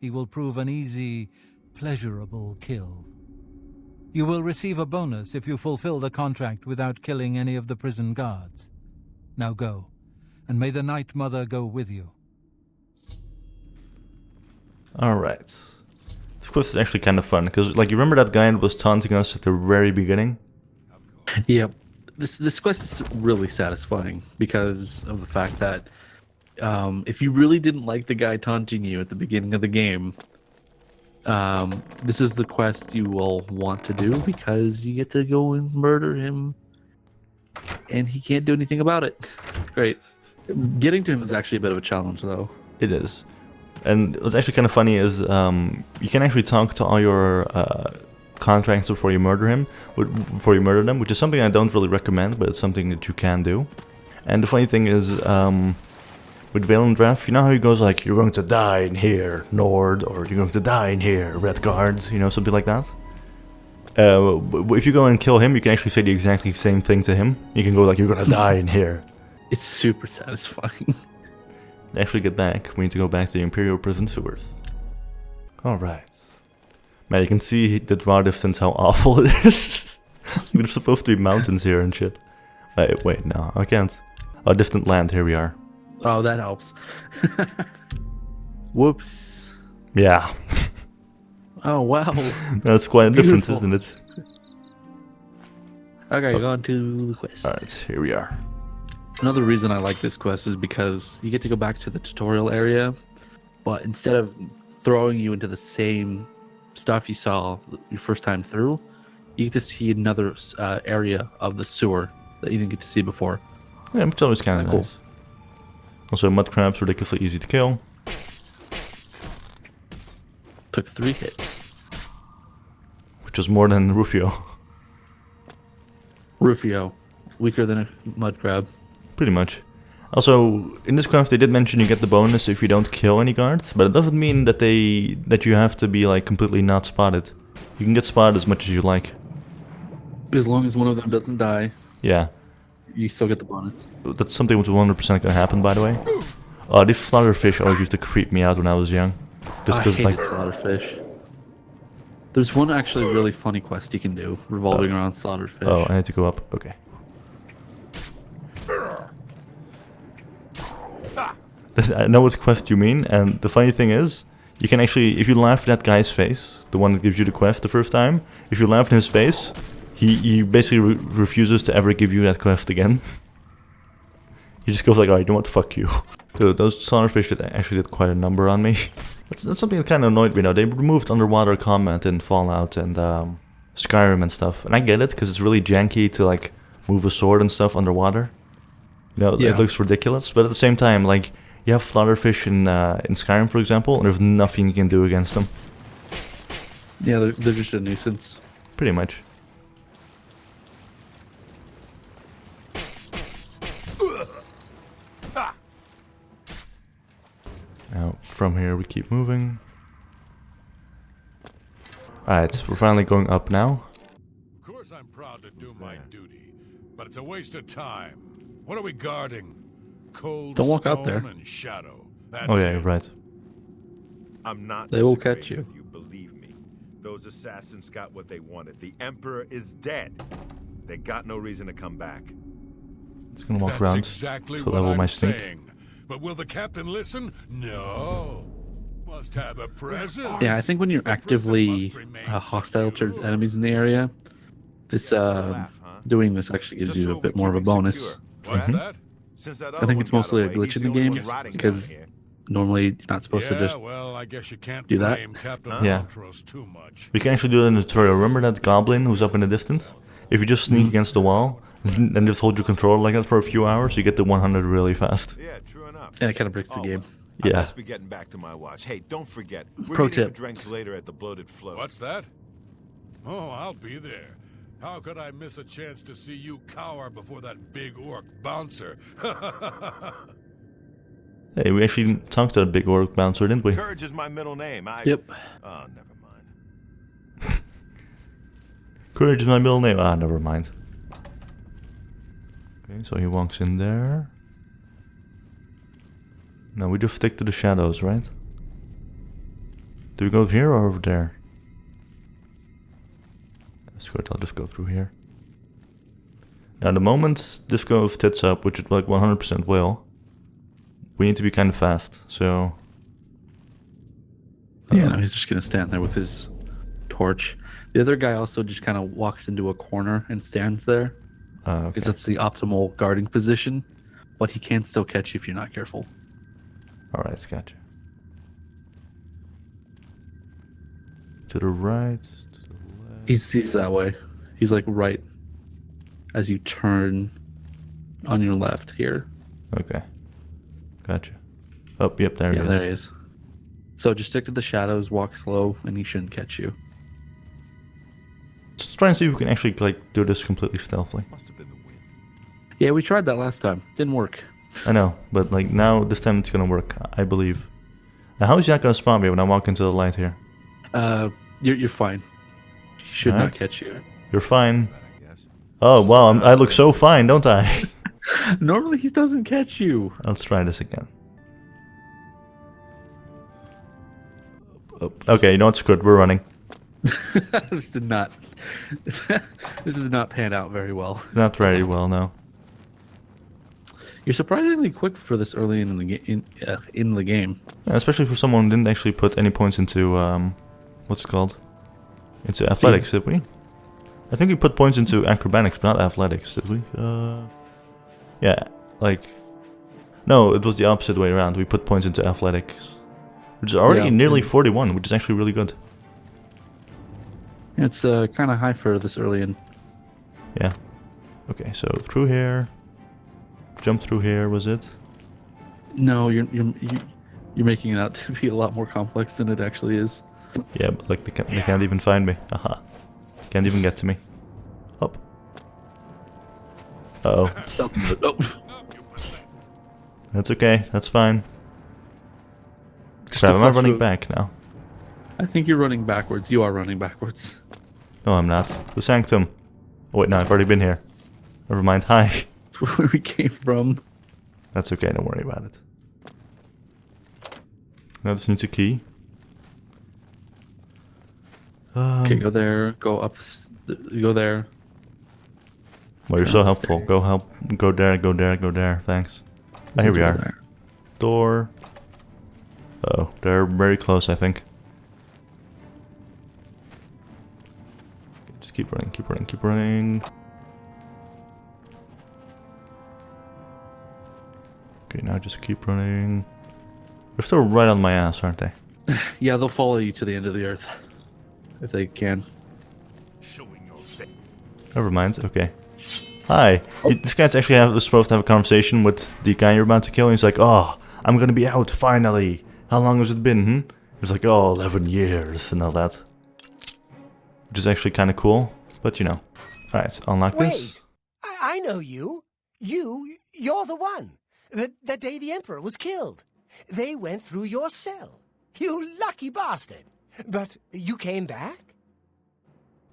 He will prove an easy, pleasurable kill. You will receive a bonus if you fulfill the contract without killing any of the prison guards. Now go, and may the Night Mother go with you.
Alright. This quest is actually kind of fun, because like, you remember that guy that was taunting us at the very beginning?
Yep. This quest is really satisfying because of the fact that if you really didn't like the guy taunting you at the beginning of the game, this is the quest you will want to do because you get to go and murder him and he can't do anything about it. It's great. Getting to him is actually a bit of a challenge though.
It is. And what's actually kind of funny is you can actually talk to all your contracts before you murder them, which is something I don't really recommend, but it's something that you can do. And the funny thing is, with Valen Dreth, you know how he goes like, "You're going to die in here, Nord," or "You're going to die in here, Red Guard," you know, something like that. If you go and kill him, you can actually say the exactly same thing to him. You can go like, "You're going to die in here."
It's super satisfying.
To actually get back, we need to go back to the Imperial prison sewers. Alright. Man, you can see the draw distance, how awful it is. There's supposed to be mountains here and shit. Wait, no, I can't. A distant land, here we are.
Oh, that helps. Whoops.
Yeah.
Oh, wow.
That's quite a difference,
Beautiful.
isn't it?
Okay, on to the quest.
Alright, here we are.
Another reason I like this quest is because you get to go back to the tutorial area, but instead of throwing you into the same stuff you saw your first time through, you get to see another area of the sewer that you didn't get to see before.
Yeah, it's always kind of
Cool.
nice. Also, mud crabs, ridiculously easy to kill.
Took 3 hits.
Which is more than Rufio.
Rufio, weaker than a mud crab.
Pretty much. Also, in this quest they did mention you get the bonus if you don't kill any guards, but it doesn't mean that you have to be like completely not spotted. You can get spotted as much as you like.
As long as one of them doesn't die,
Yeah.
you still get the bonus.
That's something which 100% gonna happen, by the way. These slaughterfish always used to creep me out when I was young. Just
I
because,
hated
like,
slaughterfish. There's one actually really funny quest you can do revolving around slaughterfish.
oh, I need to go up. Okay. I know what quest you mean, and the funny thing is, you can actually, if you laugh at that guy's face, the one that gives you the quest the first time, if you laugh in his face, he basically refuses to ever give you that quest again. He just goes like, "Alright, you know what, fuck you." Dude, those slaughterfish actually did quite a number on me. That's something that kind of annoyed me now. They removed underwater combat in Fallout and Skyrim and stuff. And I get it, because it's really janky to like move a sword and stuff underwater. You know,
Yeah.
it looks ridiculous, but at the same time, like, you have flutterfish in Skyrim, for example, and there's nothing you can do against them.
Yeah, they're just a nuisance.
Pretty much. Now, from here we keep moving. Alright, we're finally going up now.
Of course I'm proud to do my duty, but it's a waste of time. What are we guarding? Cold
Don't walk out
stone
there.
and shadow. That's
Oh yeah,
it.
you're right.
I'm not.
They will
disagreeing
catch you.
with believe me. Those assassins got what they wanted. The Emperor is dead. They got no reason to come back.
It's gonna walk
That's
around
exactly
to
what
level
I'm
my sneak.
saying. But will the captain listen? No. Must have a presence.
Yeah, I think when you're
The prison
actively
must remain
hostile towards
secure.
enemies in the area, this doing this actually gives
Just
you
so
a bit
we
more of a
keep it
bonus.
secure.
What's
Mhm.
that?
Since that
I
other
think
one
it's
got
mostly a
away,
glitch
he's
in the
only
game
one rotting
because
down here.
normally you're not supposed to
Yeah,
just.
well, I guess you can't
do that.
blame Captain
Yeah.
Montrose too much.
We can actually do it in the tutorial. Remember that goblin who's up in the distance? If you just sneak against the wall, and just hold your controller like that for a few hours, you get to 100 really fast.
Yeah, true enough.
And it kind of breaks the game.
I
Yeah.
must be getting back to my watch. Hey, don't forget. We're
Pro
meeting
tip.
for drinks later at the Bloated Float.
What's that? Oh, I'll be there. How could I miss a chance to see you cower before that big orc bouncer?
Hey, we actually talked to that big orc bouncer, didn't we?
Courage is my middle name.
Yep.
Oh, never mind.
Courage is my middle name. Ah, never mind. Okay, so he walks in there. Now we just stick to the shadows, right? Do we go here or over there? That's good, I'll just go through here. Now the moment this goes tits up, which it like 100% will, we need to be kind of fast, so...
Yeah, no, he's just gonna stand there with his torch. The other guy also just kind of walks into a corner and stands there
Okay.
because that's the optimal guarding position, but he can still catch you if you're not careful.
Alright, gotcha. To the right, to the left.
He's that way. He's like right as you turn on your left here.
Okay. Gotcha. Oh, yep, there he
Yeah,
is.
there he is. So just stick to the shadows, walk slow, and he shouldn't catch you.
Let's try and see if we can actually like do this completely stealthily.
Must have been the wind.
Yeah, we tried that last time. Didn't work.
I know, but like now this time it's gonna work, I believe. Now how is he not gonna spawn me when I walk into the light here?
You're fine. He should not
Alright.
catch you.
You're fine.
I guess.
Oh wow, I look so fine, don't I?
Normally he doesn't catch you.
Let's try this again. Oh, okay, you know what's good, we're running.
This did not. This does not pan out very well.
Not very well now.
You're surprisingly quick for this early in the game.
Yeah, especially for someone who didn't actually put any points into what's it called? Into athletics, did we? I think we put points into acrobatics, but not athletics, did we? Yeah, like no, it was the opposite way around. We put points into athletics, which is already
Yeah,
nearly
and-
41, which is actually really good.
It's kind of high for this early in.
Yeah. Okay, so through here, jump through here, was it?
No, you're making it out to be a lot more complex than it actually is.
Yeah, but like they can't even find me. Aha. Can't even get to me. Up. Uh-oh.
Stop. Oh.
That's okay. That's fine.
Just
Crap,
a
am I
flash
running
move.
back now?
I think you're running backwards. You are running backwards.
No, I'm not. The Sanctum. Oh, wait, no, I've already been here. Never mind. Hi.
That's where we came from.
That's okay. Don't worry about it. Now this needs a key.
Okay, go there. Go up. Go there.
Well, you're so helpful. Go help. Go there. Go there. Go there. Thanks. Ah, here we
Go
are.
there.
Door. Oh, they're very close, I think. Just keep running, keep running, keep running. Okay, now just keep running. They're still right on my ass, aren't they?
Yeah, they'll follow you to the end of the earth if they can.
Showing your face.
Never mind. Okay. Hi. This guy's actually supposed to have a conversation with the guy you're about to kill. And he's like, oh, I'm gonna be out, finally. How long has it been, He's like, oh, 11 years and all that. Which is actually kind of cool, but you know. Alright, unlock this.
Wait! I know you. You're the one. The day the Emperor was killed. They went through your cell. You lucky bastard. But you came back?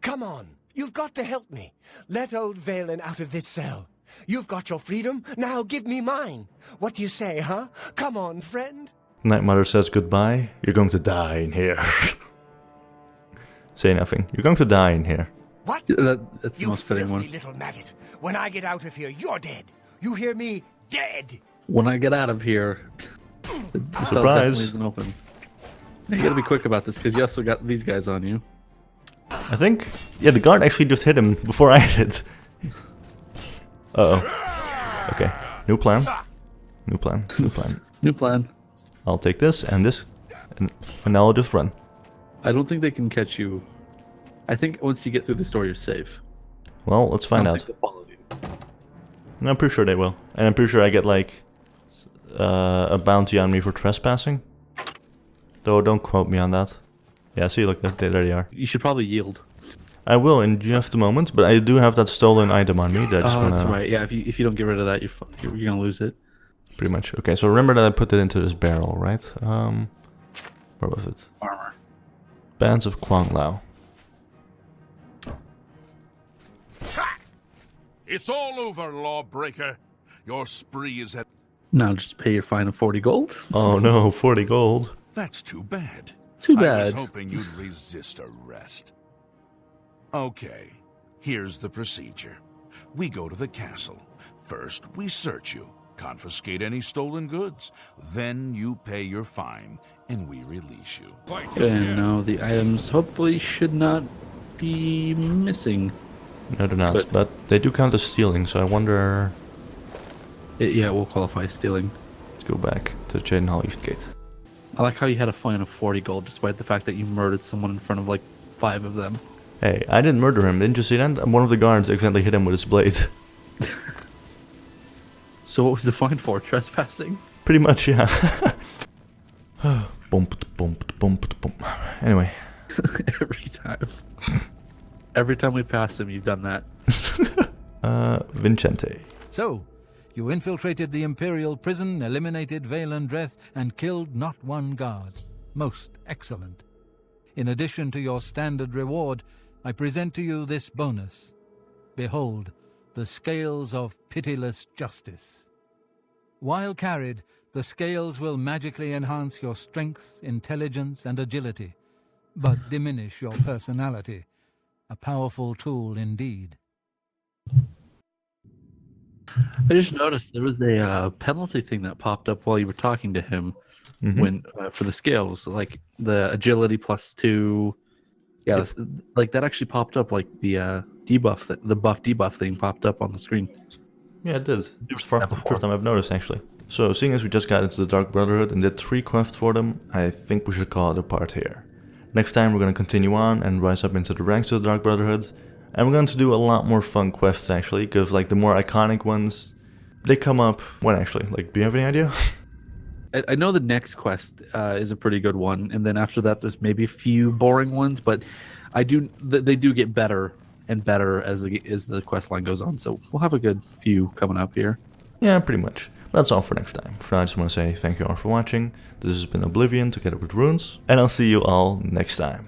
Come on, you've got to help me. Let old Valen out of this cell. You've got your freedom, now give me mine. What do you say, huh? Come on, friend.
Night Mother says goodbye. You're going to die in here. Say nothing. You're going to die in here.
What?
That's the
you
most fitting one.
filthy little maggot. When I get out of here, you're dead. You hear me? Dead.
When I get out of here, the cell
Surprise.
definitely isn't open. You gotta be quick about this because you also got these guys on you.
I think, yeah, the guard actually just hit him before I did. Uh-oh. Okay, new plan. New plan, new plan.
New plan.
I'll take this, and now I'll just run.
I don't think they can catch you. I think once you get through the store, you're safe.
Well, let's find out. And I'm pretty sure they will. And I'm pretty sure I get, like, a bounty on me for trespassing. Though, don't quote me on that. Yeah, see, look, there they are.
You should probably yield.
I will in just a moment, but I do have that stolen item on me. That I just wanna...
that's right. Yeah, if you don't get rid of that, you're gonna lose it.
Pretty much. Okay, so remember that I put it into this barrel, right? Where was it?
Armor.
Bands of Quang Lao.
It's all over, lawbreaker. Your spree is at...
Now just pay your fine of 40 gold.
Oh no, 40 gold.
That's too bad.
Too
I
bad.
was hoping you'd resist arrest. Okay, here's the procedure. We go to the castle. First, we search you, confiscate any stolen goods. Then you pay your fine, and we release you.
And now the items hopefully should not be missing.
No, they're not, but they do count as stealing, so I wonder...
Yeah, it will qualify as stealing.
Let's go back to Jaden Hall East Gate.
I like how you had a fine of 40 gold despite the fact that you murdered someone in front of like 5 of them.
Hey, I didn't murder him, didn't you see that? One of the guards accidentally hit him with his blade.
So what was the fine for? Trespassing?
Pretty much, yeah. Bump, bump, bump, bump. Anyway.
Every time. Every time we pass him, you've done that.
Vincente.
So, you infiltrated the Imperial prison, eliminated Valen Dreth, and killed not one guard. Most excellent. In addition to your standard reward, I present to you this bonus. Behold, the scales of pitiless justice. While carried, the scales will magically enhance your strength, intelligence, and agility, but diminish your personality. A powerful tool indeed.
I just noticed there was a penalty thing that popped up while you were talking to him when for the scales, like the agility +2. Yeah, like that actually popped up, like the debuff, the buff debuff thing popped up on the screen.
Yeah, it did. It was the first time I've noticed, actually. So, seeing as we just got into the Dark Brotherhood and did 3 quests for them, I think we should call it a part here. Next time we're going to continue on and rise up into the ranks of the Dark Brotherhood. And we're going to do a lot more fun quests, actually, because like the more iconic ones, they come up... When, actually? Like, do you have any idea?
I know the next quest is a pretty good one, and then after that there's maybe a few boring ones, but they do get better and better as the quest line goes on, so we'll have a good few coming up here.
Yeah, pretty much. That's all for next time. For now, I just want to say thank you all for watching. This has been Oblivion together with RuneZ, and I'll see you all next time.